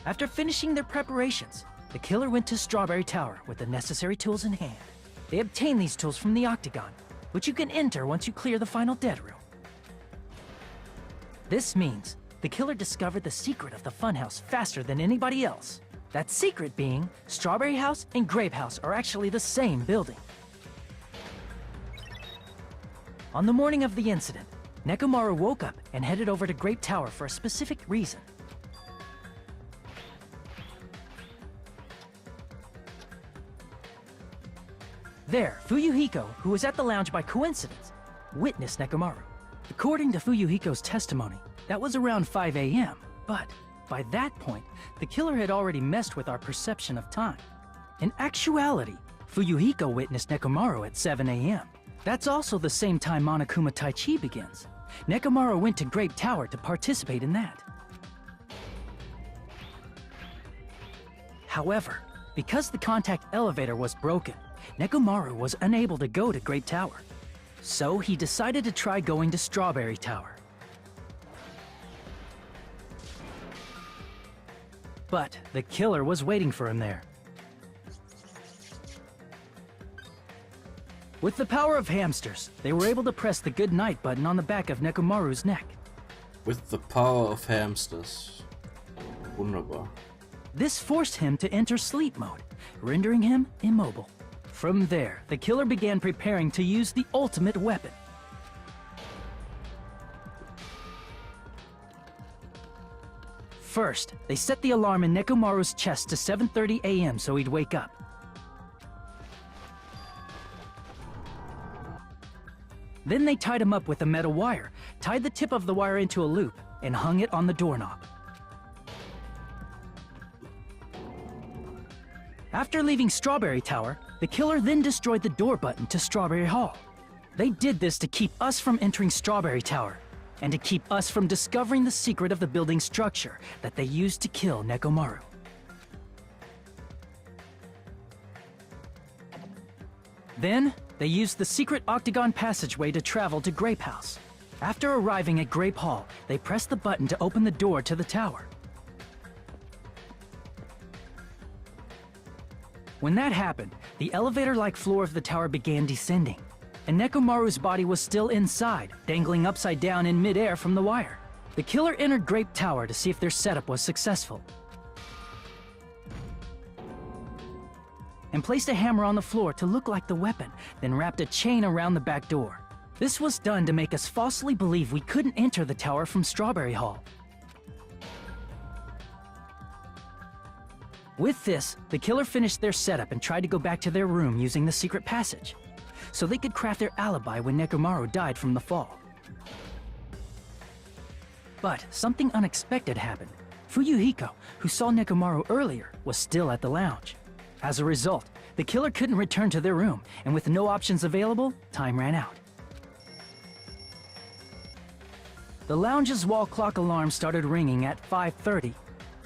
After finishing their preparations, the killer went to Strawberry Tower with the necessary tools in hand. They obtained these tools from the Octagon, which you can enter once you clear the final dead room. This means the killer discovered the secret of the funhouse faster than anybody else. That secret being, Strawberry House and Grape House are actually the same building. On the morning of the incident, Nekomaru woke up and headed over to Grape Tower for a specific reason. There, Fuyuhiko, who was at the lounge by coincidence, witnessed Nekomaru. According to Fuyuhiko's testimony, that was around 5 a.m., but by that point, the killer had already messed with our perception of time. In actuality, Fuyuhiko witnessed Nekomaru at 7 a.m. That's also the same time Monokuma Taichi begins. Nekomaru went to Grape Tower to participate in that. However, because the contact elevator was broken, Nekomaru was unable to go to Grape Tower. So he decided to try going to Strawberry Tower. But the killer was waiting for him there. With the power of hamsters, they were able to press the good night button on the back of Nekomaru's neck. With the power of hamsters. Wunderbar. This forced him to enter sleep mode, rendering him immobile. From there, the killer began preparing to use the ultimate weapon. First, they set the alarm in Nekomaru's chest to 7:30 a.m. so he'd wake up. Then they tied him up with a metal wire, tied the tip of the wire into a loop, and hung it on the doorknob. After leaving Strawberry Tower, the killer then destroyed the door button to Strawberry Hall. They did this to keep us from entering Strawberry Tower, and to keep us from discovering the secret of the building's structure that they used to kill Nekomaru. Then, they used the secret octagon passageway to travel to Grape House. After arriving at Grape Hall, they pressed the button to open the door to the tower. When that happened, the elevator-like floor of the tower began descending, and Nekomaru's body was still inside, dangling upside down in midair from the wire. The killer entered Grape Tower to see if their setup was successful, and placed a hammer on the floor to look like the weapon, then wrapped a chain around the back door. This was done to make us falsely believe we couldn't enter the tower from Strawberry Hall. With this, the killer finished their setup and tried to go back to their room using the secret passage, so they could craft their alibi when Nekomaru died from the fall. But something unexpected happened. Fuyuhiko, who saw Nekomaru earlier, was still at the lounge. As a result, the killer couldn't return to their room, and with no options available, time ran out. The lounge's wall clock alarm started ringing at 5:30.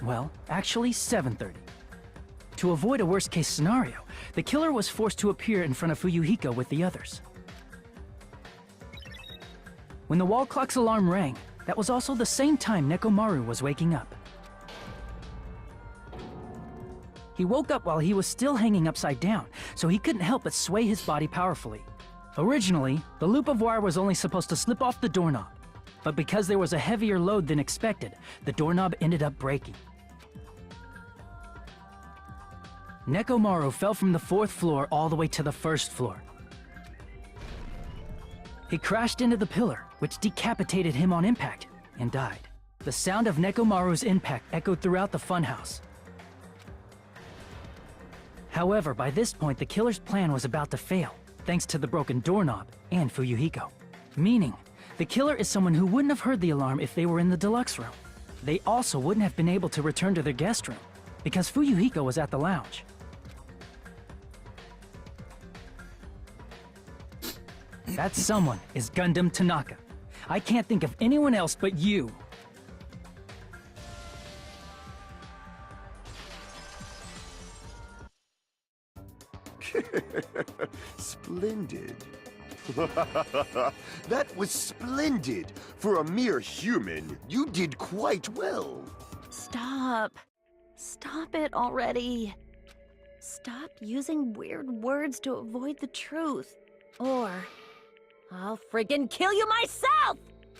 Well, actually 7:30. To avoid a worst-case scenario, the killer was forced to appear in front of Fuyuhiko with the others. When the wall clock's alarm rang, that was also the same time Nekomaru was waking up. He woke up while he was still hanging upside down, so he couldn't help but sway his body powerfully. Originally, the loop of wire was only supposed to slip off the doorknob, but because there was a heavier load than expected, the doorknob ended up breaking. Nekomaru fell from the 4th floor all the way to the 1st floor. He crashed into the pillar, which decapitated him on impact, and died. The sound of Nekomaru's impact echoed throughout the funhouse. However, by this point, the killer's plan was about to fail, thanks to the broken doorknob and Fuyuhiko. Meaning, the killer is someone who wouldn't have heard the alarm if they were in the deluxe room. They also wouldn't have been able to return to their guest room, because Fuyuhiko was at the lounge. That someone is Gundam Tanaka. I can't think of anyone else but you. Splendid. That was splendid. For a mere human, you did quite well. Stop. Stop it already. Stop using weird words to avoid the truth. Or I'll friggin' kill you myself!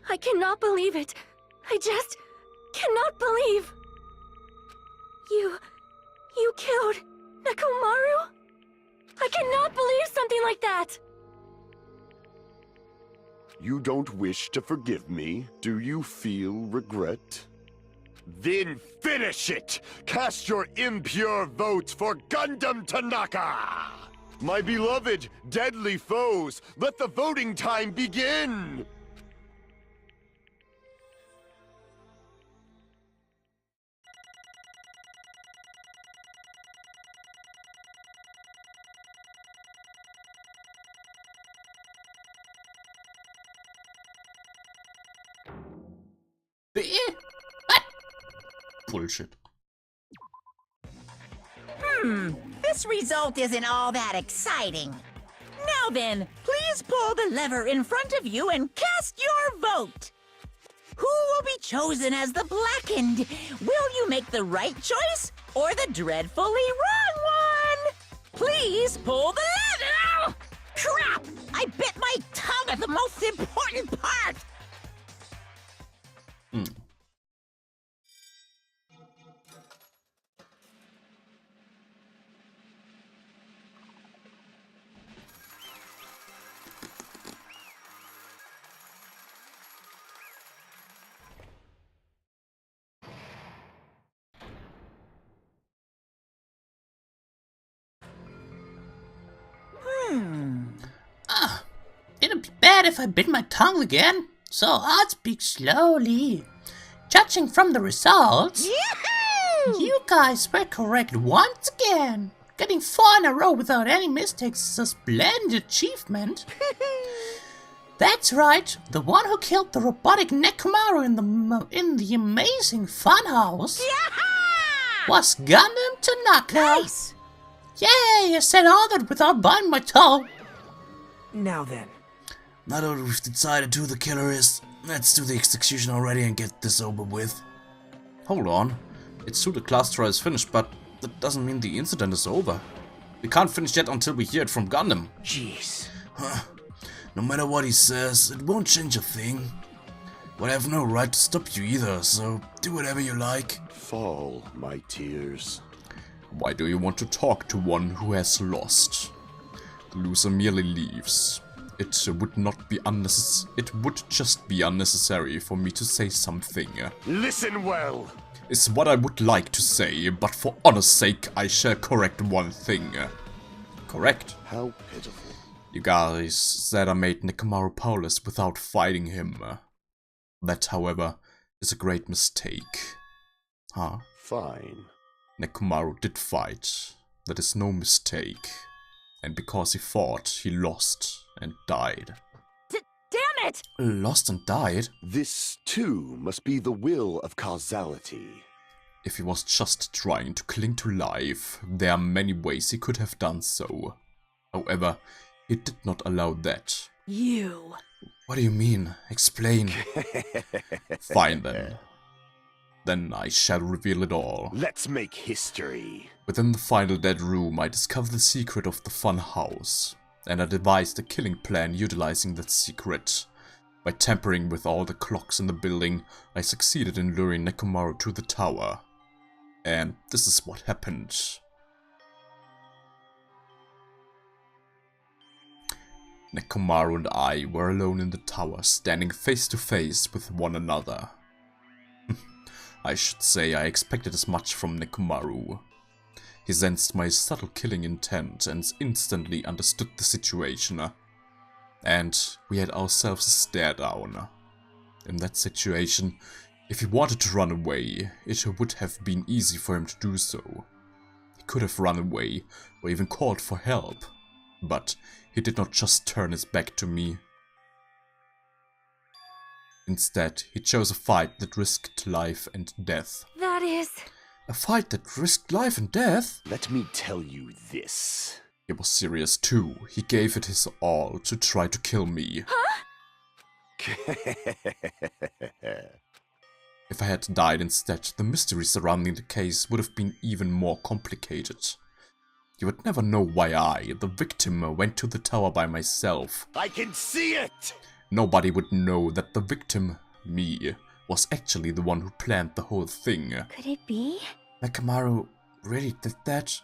I cannot believe it. I just cannot believe. You killed Nekomaru? I cannot believe something like that. You don't wish to forgive me? Do you feel regret? Then finish it! Cast your impure votes for Gundam Tanaka! My beloved, deadly foes, let the voting time begin! What? Bullshit. This result isn't all that exciting. Now then, please pull the lever in front of you and cast your vote. Who will be chosen as the blackened? Will you make the right choice or the dreadfully wrong one? Please pull the lever! Crap! I bit my tongue at the most important part! It'd be bad if I bit my tongue again, so I'd speak slowly. Judging from the results, you guys were correct once again. Getting 4 in a row without any mistakes is a splendid achievement. That's right, the one who killed the robotic Nekomaru in the amazing funhouse was Gundam Tanaka. Nice! Yay, I said all that without biting my tongue. Now then. Now that we've decided who the killer is, let's do the execution already and get this over with. Hold on. It's true the class trial is finished, but that doesn't mean the incident is over. We can't finish yet until we hear it from Gundam. Jeez. No matter what he says, it won't change a thing. But I have no right to stop you either, so do whatever you like. Fall, my tears. Why do you want to talk to one who has lost? The loser merely leaves. It would not be unnecessary. It would just be unnecessary for me to say something. Listen well. Is what I would like to say, but for honor's sake, I shall correct one thing. Correct? How pitiful. You guys said I made Nekomaru powerless without fighting him. That, however, is a great mistake. Huh? Fine. Nekomaru did fight. That is no mistake. And because he fought, he lost and died. Damn it! Lost and died? This, too, must be the will of causality. If he was just trying to cling to life, there are many ways he could have done so. However, he did not allow that. You. What do you mean? Explain. Fine then. Then I shall reveal it all. Let's make history. Within the final dead room, I discovered the secret of the fun house, and I devised a killing plan utilizing that secret. By tampering with all the clocks in the building, I succeeded in luring Nekomaru to the tower. And this is what happened. Nekomaru and I were alone in the tower, standing face to face with one another. I should say I expected as much from Nekomaru. He sensed my subtle killing intent and instantly understood the situation. And we had ourselves a stare down. In that situation, if he wanted to run away, it would have been easy for him to do so. He could have run away, or even called for help. But he did not just turn his back to me. Instead, he chose a fight that risked life and death. That is... A fight that risked life and death? Let me tell you this. He was serious too. He gave it his all to try to kill me. If I had died instead, the mystery surrounding the case would have been even more complicated. You would never know why I, the victim, went to the tower by myself. I can see it! Nobody would know that the victim, me, was actually the one who planned the whole thing. Could it be? Nekomaru really did that?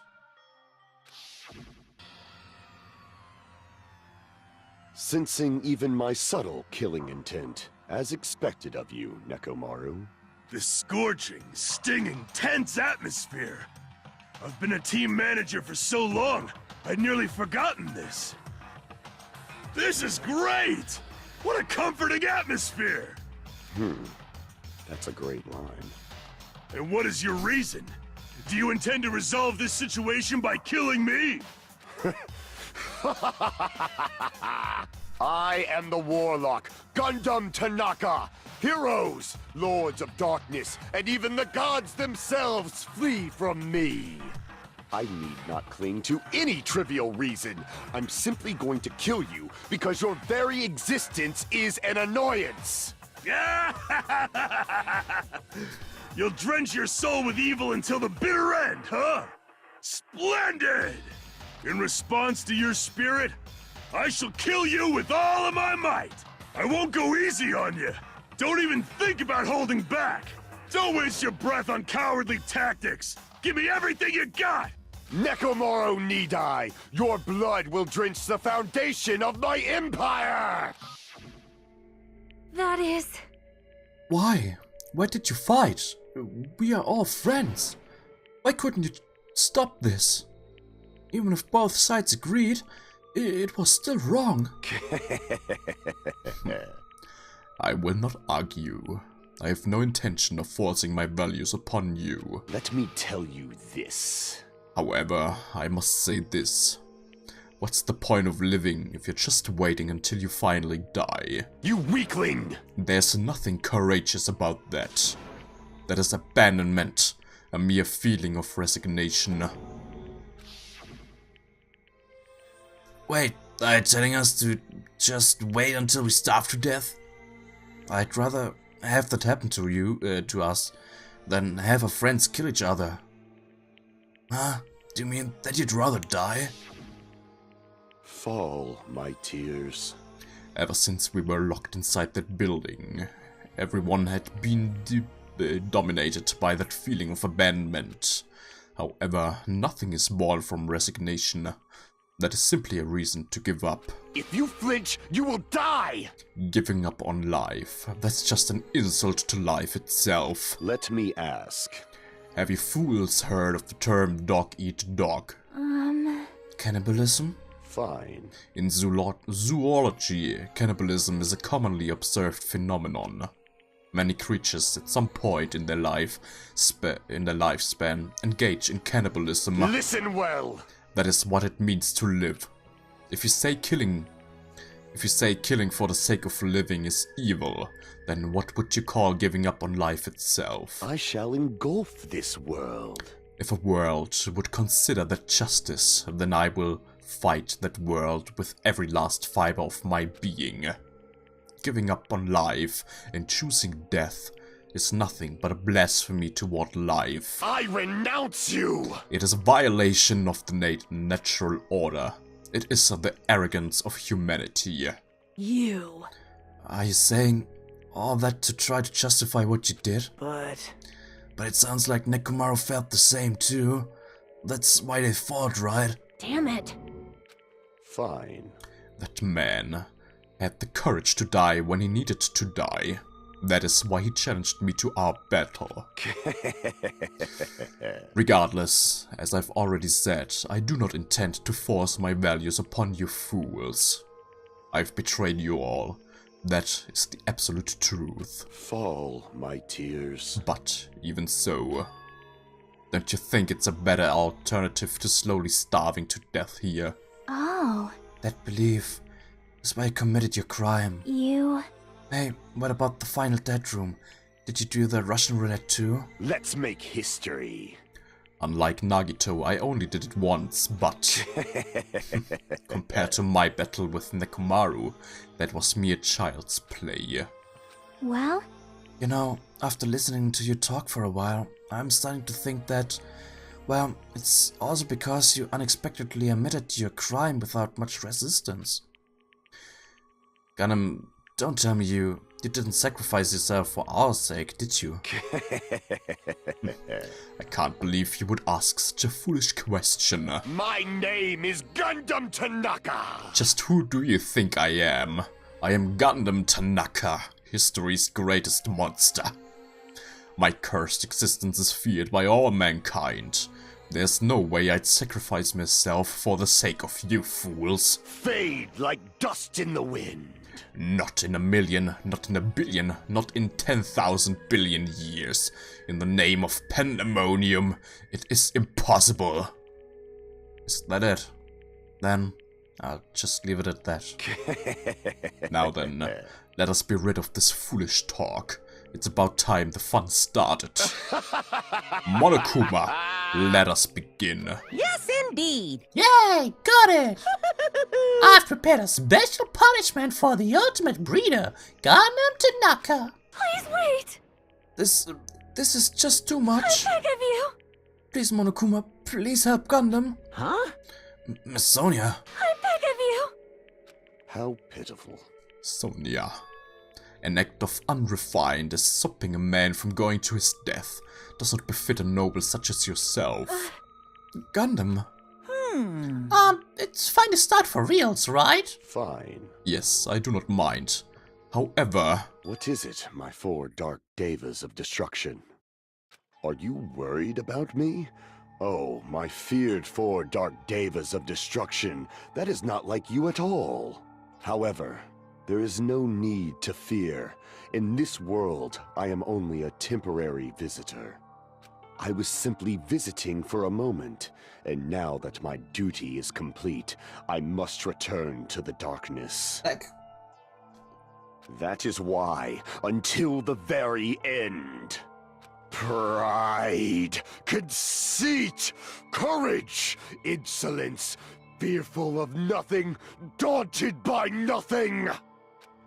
Sensing even my subtle killing intent, as expected of you, Nekomaru. This scorching, stinging, tense atmosphere. I've been a team manager for so long, I'd nearly forgotten this. This is great! What a comforting atmosphere! That's a great line. And what is your reason? Do you intend to resolve this situation by killing me? I am the Warlock, Gundam Tanaka! Heroes, Lords of Darkness, and even the gods themselves flee from me! I need not cling to any trivial reason. I'm simply going to kill you because your very existence is an annoyance! You'll drench your soul with evil until the bitter end, huh? Splendid! In response to your spirit, I shall kill you with all of my might! I won't go easy on you! Don't even think about holding back! Don't waste your breath on cowardly tactics! Give me everything you got! Nekomaru Nidai, your blood will drench the foundation of my empire! That is... Why? Why did you fight? We are all friends. Why couldn't you stop this? Even if both sides agreed, it was still wrong. I will not argue. I have no intention of forcing my values upon you. Let me tell you this. However, I must say this. What's the point of living if you're just waiting until you finally die? You weakling! There's nothing courageous about that. That is abandonment, a mere feeling of resignation. Wait, are you telling us to just wait until we starve to death? I'd rather have that happen to us, than have our friends kill each other. Huh? Do you mean that you'd rather die? Fall, my tears. Ever since we were locked inside that building, everyone had been dominated by that feeling of abandonment. However, nothing is born from resignation. That is simply a reason to give up. If you flinch, you will die! Giving up on life, that's just an insult to life itself. Let me ask. Have you fools heard of the term dog eat dog? Cannibalism? Fine. In zoology, cannibalism is a commonly observed phenomenon. Many creatures at some point in their lifespan engage in cannibalism. Listen well! That is what it means to live. If you say killing for the sake of living is evil, then what would you call giving up on life itself? I shall engulf this world. If a world would consider that justice, then I will fight that world with every last fiber of my being. Giving up on life and choosing death is nothing but a blasphemy toward life. I renounce you! It is a violation of the natural order. It is the arrogance of humanity. You. Are you saying all that to try to justify what you did? But it sounds like Nekomaru felt the same too. That's why they fought, right? Damn it. Fine. That man had the courage to die when he needed to die. That is why he challenged me to our battle. Regardless, as I've already said, I do not intend to force my values upon you fools. I've betrayed you all. That is the absolute truth. Fall, my tears. But even so, don't you think it's a better alternative to slowly starving to death here? Oh. That belief is why you committed your crime. You... Hey, what about the final dead room? Did you do the Russian roulette too? Let's make history. Unlike Nagito, I only did it once, but compared to my battle with Nekomaru, that was mere child's play. Well? You know, after listening to you talk for a while, I'm starting to think that, well, it's also because you unexpectedly admitted your crime without much resistance. Gundam, don't tell me you didn't sacrifice yourself for our sake, did you? I can't believe you would ask such a foolish question. My name is Gundam Tanaka! Just who do you think I am? I am Gundam Tanaka, history's greatest monster. My cursed existence is feared by all mankind. There's no way I'd sacrifice myself for the sake of you fools. Fade like dust in the wind. Not in a million, not in a billion, not in 10,000 billion years. In the name of pandemonium, it is impossible. Is that it? Then, I'll just leave it at that. Now then, let us be rid of this foolish talk. It's about time the fun started. Monokuma, let us begin. Yes, indeed. Yay, got it! I've prepared a special punishment for the ultimate breeder, Gundam Tanaka. Please wait! This is just too much. I beg of you! Please, Monokuma, please help Gundam. Huh? Miss Sonia. I beg of you! How pitiful. Sonia. An act of unrefined as stopping a man from going to his death does not befit a noble such as yourself. Gundam. It's fine to start for reals, right? Fine. Yes, I do not mind. However... What is it, my four dark devas of destruction? Are you worried about me? Oh, my feared four dark devas of destruction, that is not like you at all. However, there is no need to fear. In this world, I am only a temporary visitor. I was simply visiting for a moment, and now that my duty is complete, I must return to the darkness. That is why, until the very end. Pride, conceit, courage, insolence, fearful of nothing, daunted by nothing.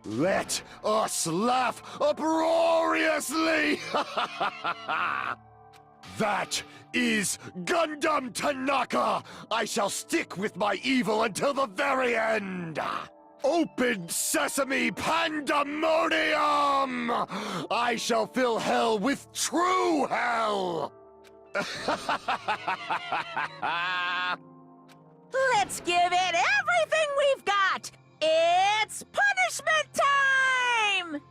Let us laugh uproariously! That is Gundam Tanaka! I shall stick with my evil until the very end! Open sesame pandemonium! I shall fill hell with true hell! Let's give it everything we've got! It's punishment time!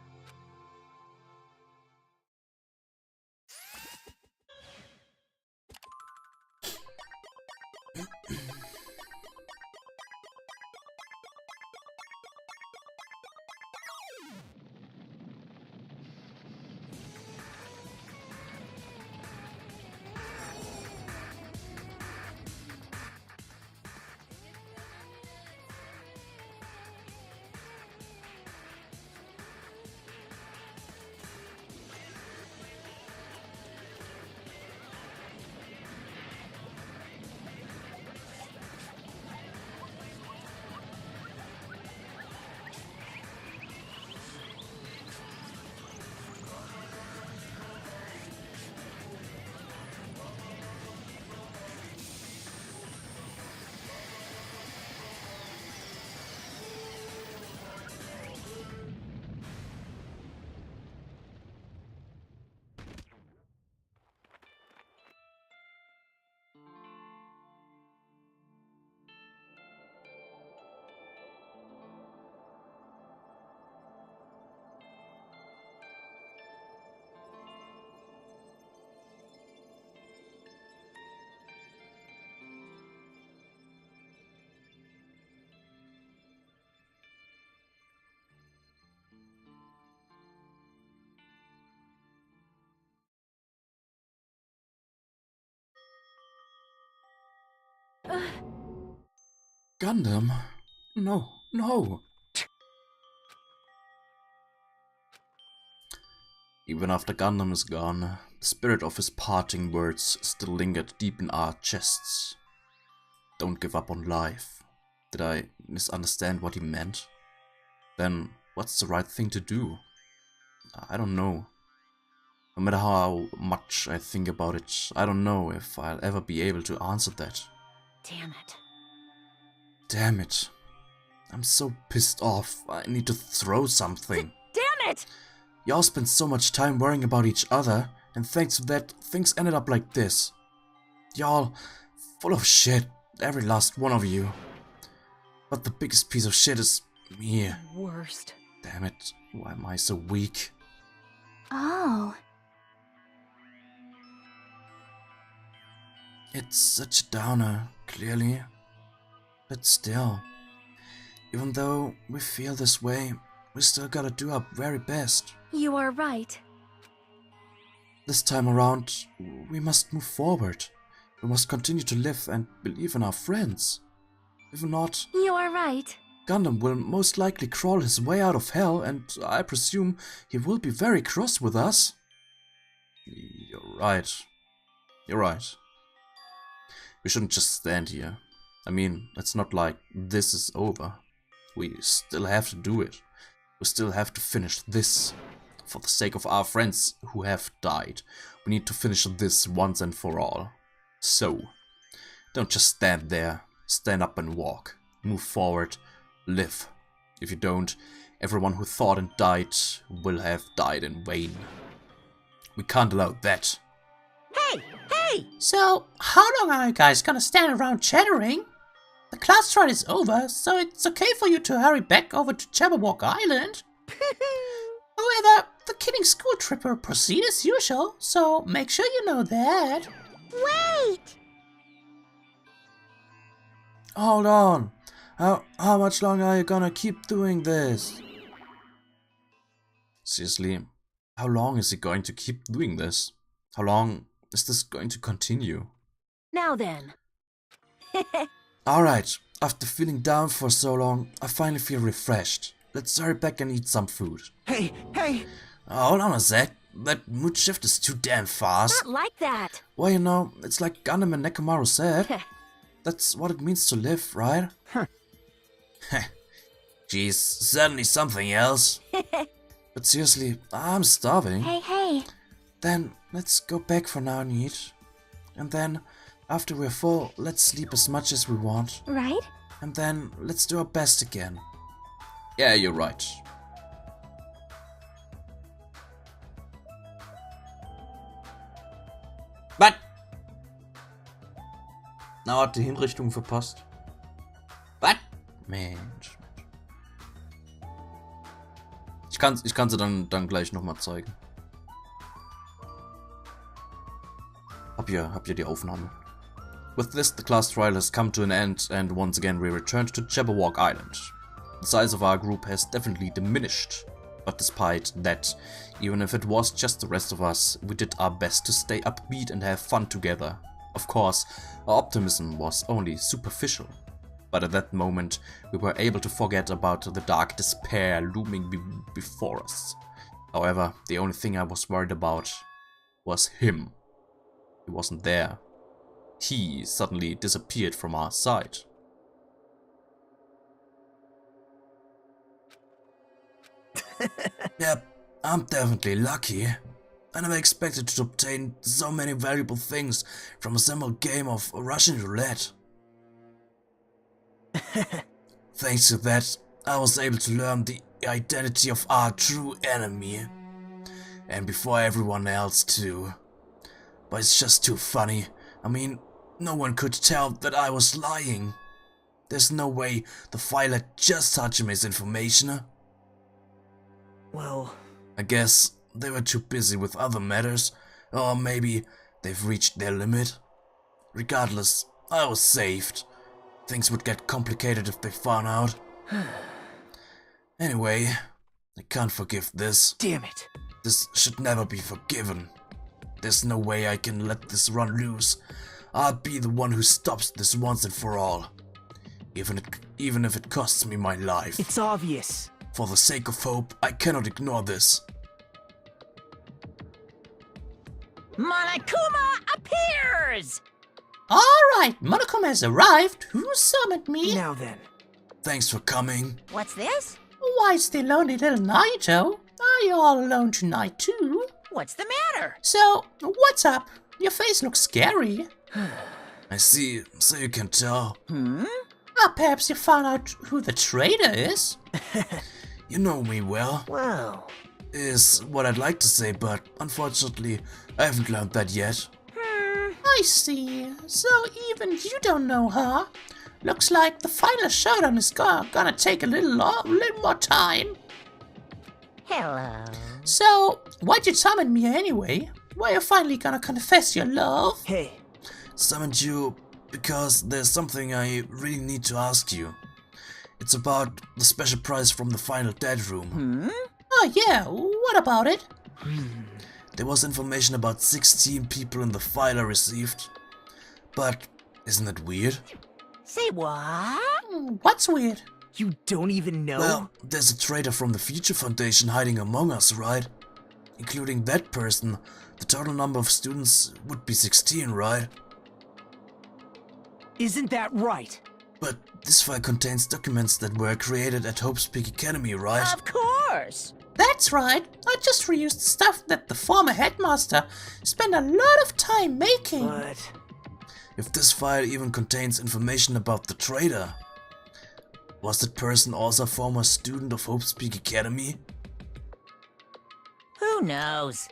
Gundam? No, no. Even after Gundam is gone, the spirit of his parting words still lingered deep in our chests. Don't give up on life. Did I misunderstand what he meant? Then what's the right thing to do? I don't know. No matter how much I think about it, I don't know if I'll ever be able to answer that. Damn it. Damn it. I'm so pissed off. I need to throw something. Damn it! Y'all spent so much time worrying about each other, and thanks to that, things ended up like this. Y'all, full of shit, every last one of you. But the biggest piece of shit is me. Worst. Damn it, why am I so weak? Oh. It's such a downer, clearly. But still, even though we feel this way, we still gotta do our very best. You are right. This time around, we must move forward. We must continue to live and believe in our friends. If not, You are right. Gundam will most likely crawl his way out of hell, and I presume he will be very cross with us. You're right. You're right. We shouldn't just stand here. I mean, it's not like this is over. We still have to do it. We still have to finish this. For the sake of our friends who have died, we need to finish this once and for all. So, don't just stand there. Stand up and walk. Move forward. Live. If you don't, everyone who thought and died will have died in vain. We can't allow that. Hey! Hey! So, how long are you guys gonna stand around chattering? The class trial is over, so it's okay for you to hurry back over to Jabberwock Island. However, the kidding school trip will proceed as usual, so make sure you know that. Wait! Hold on. How much longer are you gonna keep doing this? Seriously, how long is he going to keep doing this? How long is this going to continue? Now then. Alright, after feeling down for so long, I finally feel refreshed. Let's hurry back and eat some food. Hey, hey! Hold on a sec. That mood shift is too damn fast. Not like that. Well, you know, it's like Gundam and Nekomaru said. That's what it means to live, right? Huh. Geez, certainly something else. But seriously, I'm starving. Hey. Then let's go back for now and eat. And then, after we're full, let's sleep as much as we want. Right? And then, let's do our best again. Yeah, you're right. Was? Na, hat die Hinrichtung verpasst. Was? Mensch. Ich kann sie dann gleich nochmal zeigen. Habt ihr die Aufnahme? With this, the class trial has come to an end, and once again we returned to Jabberwock Island. The size of our group has definitely diminished, but despite that, even if it was just the rest of us, we did our best to stay upbeat and have fun together. Of course, our optimism was only superficial, but at that moment we were able to forget about the dark despair looming before us. However, the only thing I was worried about was him. He wasn't there. He suddenly disappeared from our sight. Yep, I'm definitely lucky. I never expected to obtain so many valuable things from a simple game of Russian roulette. Thanks to that, I was able to learn the identity of our true enemy. And before everyone else too. But it's just too funny. I mean, no one could tell that I was lying. There's no way the file had just such misinformation. Well, I guess they were too busy with other matters, or maybe they've reached their limit. Regardless, I was saved. Things would get complicated if they found out. Anyway, I can't forgive this. damn it. This should never be forgiven. There's no way I can let this run loose. I'll be the one who stops this once and for all. Even if it costs me my life. It's obvious. For the sake of hope, I cannot ignore this. Monokuma appears! Alright, Monokuma has arrived. Who summoned me? Now then. Thanks for coming. What's this? Why is the lonely little Nagito? Are you all alone tonight too? What's the matter? So, what's up? Your face looks scary. I see, so you can tell. Perhaps you found out who the traitor is? You know me well, Well, is what I'd like to say, but unfortunately, I haven't learned that yet. I see. So even you don't know her. Looks like the final showdown is gonna take a little more time. Hello. So, why'd you summon me anyway? Why are you finally gonna confess your love? hey, Summoned you because there's something I really need to ask you. It's about the special prize from the final dead room. Oh yeah, what about it? There was information about 16 people in the file I received. But isn't it weird? Say what? What's weird? you don't even know? Well, there's a traitor from the Future Foundation hiding among us, right? Including that person, the total number of students would be 16, right? Isn't that right? But this file contains documents that were created at Hope's Peak Academy, right? Of course. That's right. I just reused stuff that the former headmaster spent a lot of time making. But If this file even contains information about the traitor, was that person also a former student of Hope's Peak Academy? Who knows?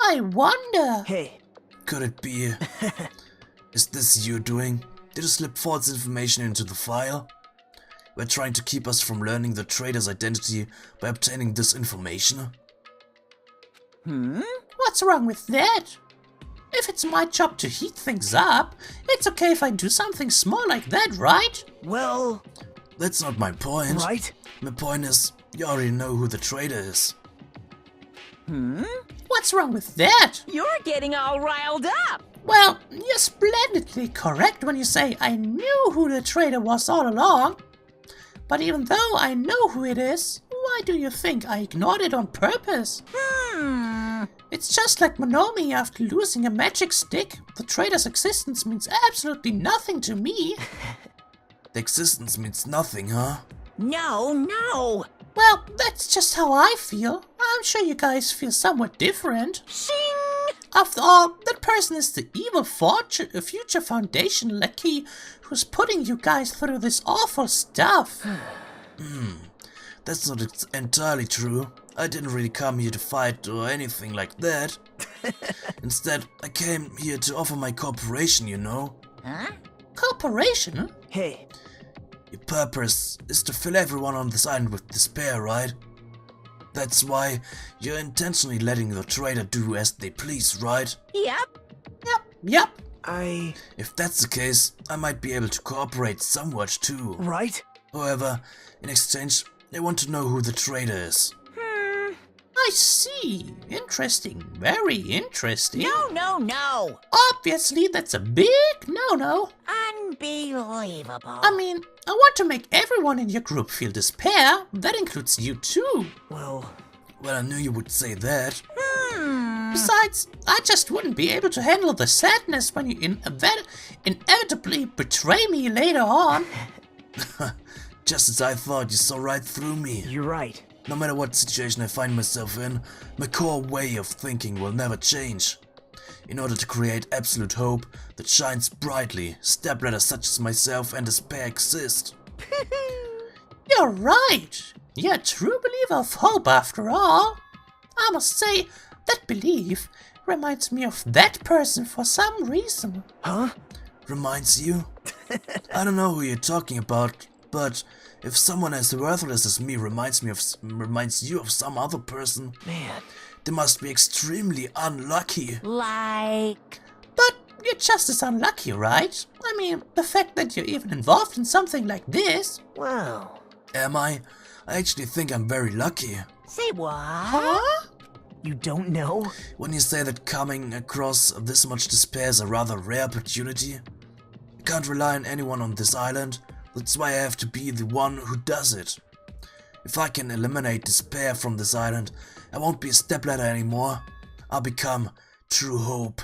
I wonder. hey, Could it be? Is this you doing? Did you slip false information into the file? We're trying to keep us from learning the traitor's identity by obtaining this information? What's wrong with that? If it's my job to heat things up, it's okay if I do something small like that, right? well, That's not my point. right? My point is, you already know who the traitor is. What's wrong with that? You're getting all riled up. Well, you're splendidly correct when you say I knew who the traitor was all along. But even though I know who it is, why do you think I ignored it on purpose? It's just like Monomi after losing a magic stick. The traitor's existence means absolutely nothing to me. The existence means nothing, huh? No. Well, that's just how I feel. I'm sure you guys feel somewhat different. Shing! After all, that person is the evil Future Foundation lackey who's putting you guys through this awful stuff. That's not entirely true. I didn't really come here to fight or anything like that. Instead, I came here to offer my cooperation, you know? Huh? Cooperation? Hey, Your purpose is to fill everyone on this island with despair, right? That's why you're intentionally letting the traitor do as they please, right? Yep. Yep. If that's the case, I might be able to cooperate somewhat too. right? However, in exchange, I want to know who the traitor is. I see. Interesting. Very interesting. No. Obviously, that's a big no-no. Unbelievable. I mean, I want to make everyone in your group feel despair. That includes you too. Well, Well, I knew you would say that. Besides, I just wouldn't be able to handle the sadness when you inevitably betray me later on. Just as I thought, you saw right through me. you're right. No matter what situation I find myself in, my core way of thinking will never change. In order to create absolute hope that shines brightly, stepbladders such as myself and despair exist. You're right. You're a true believer of hope after all. I must say, that belief reminds me of that person for some reason. Huh? Reminds you? I don't know who you're talking about, but if someone as worthless as me reminds you of some other person, Man. they must be extremely unlucky. Like... But you're just as unlucky, right? I mean, the fact that you're even involved in something like this. Well, Am I? I actually think I'm very lucky. Say what? Huh? you don't know? When you say that coming across this much despair is a rather rare opportunity, I can't rely on anyone on this island. That's why I have to be the one who does it. If I can eliminate despair from this island, I won't be a stepladder anymore. I'll become True hope.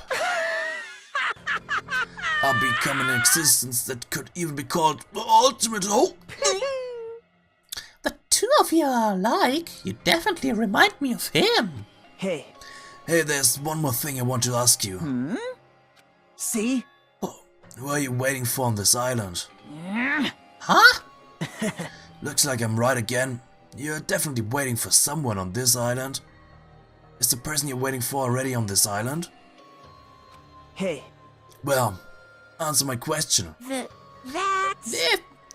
I become an existence that could even be called the ultimate hope. The two of you are alike. You definitely remind me of him. Hey, Hey, there's one more thing I want to ask you. see? Oh, who are you waiting for on this island? Huh? Looks like I'm right again. You're definitely waiting for someone on this island. Is the person you're waiting for already on this island? Hey, Well, answer my question. That's...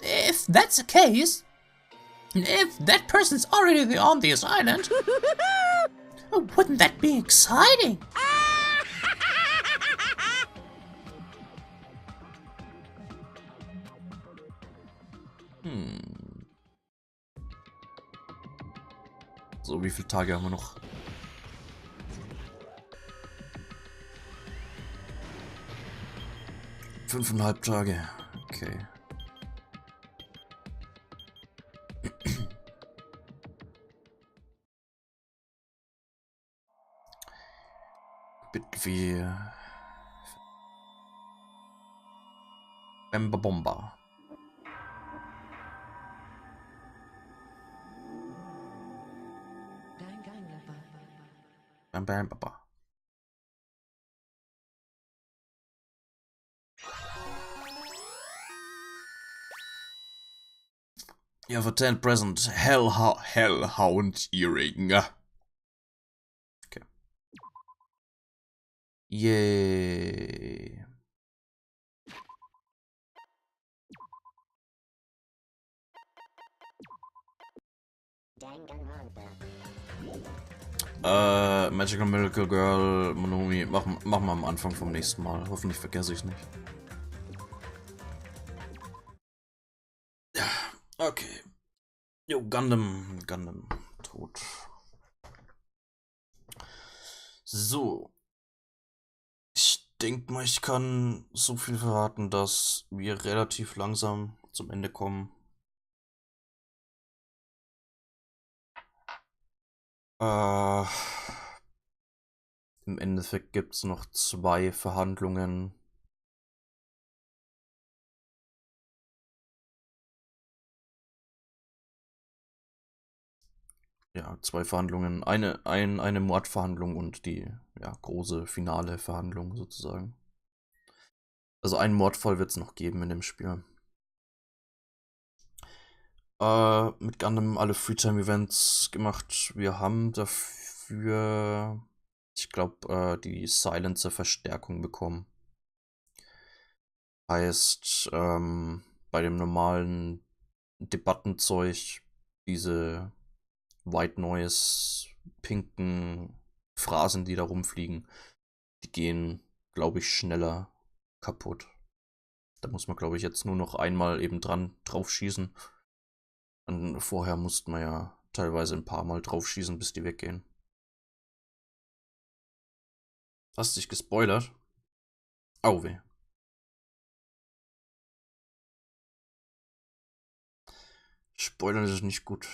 If that's the case, if that person's already on this island, wouldn't that be exciting? So, wie viele Tage haben wir noch? 5,5 Tage. Okay. Bitte wie Bamba Bomba. Bam Bam Baba. You have a 10 present Hellhound Earring. Okay. Yay. Magical Miracle Girl, Monomi, machen wir am Anfang vom nächsten Mal. Hoffentlich vergesse ich nicht. Ja, okay. Jo, Gundam, tot. So. Ich denke mal, ich kann so viel verraten, dass wir relativ langsam zum Ende kommen. Im Endeffekt gibt es noch 2 Verhandlungen. Ja, 2 Verhandlungen. Eine Mordverhandlung und die große finale Verhandlung sozusagen. Also einen Mordfall wird es noch geben in dem Spiel. Mit Gundam alle Freetime-Events gemacht. Wir haben dafür, ich glaube, die Silencer-Verstärkung bekommen. Heißt, bei dem normalen Debattenzeug diese White Noise, pinken Phrasen, die da rumfliegen, die gehen, glaube ich, schneller kaputt. Da muss man, glaube ich, jetzt nur noch einmal eben drauf schießen. Und vorher musste man ja teilweise ein paar Mal drauf schießen, bis die weggehen. Hast dich gespoilert? Au weh. Spoilern ist nicht gut.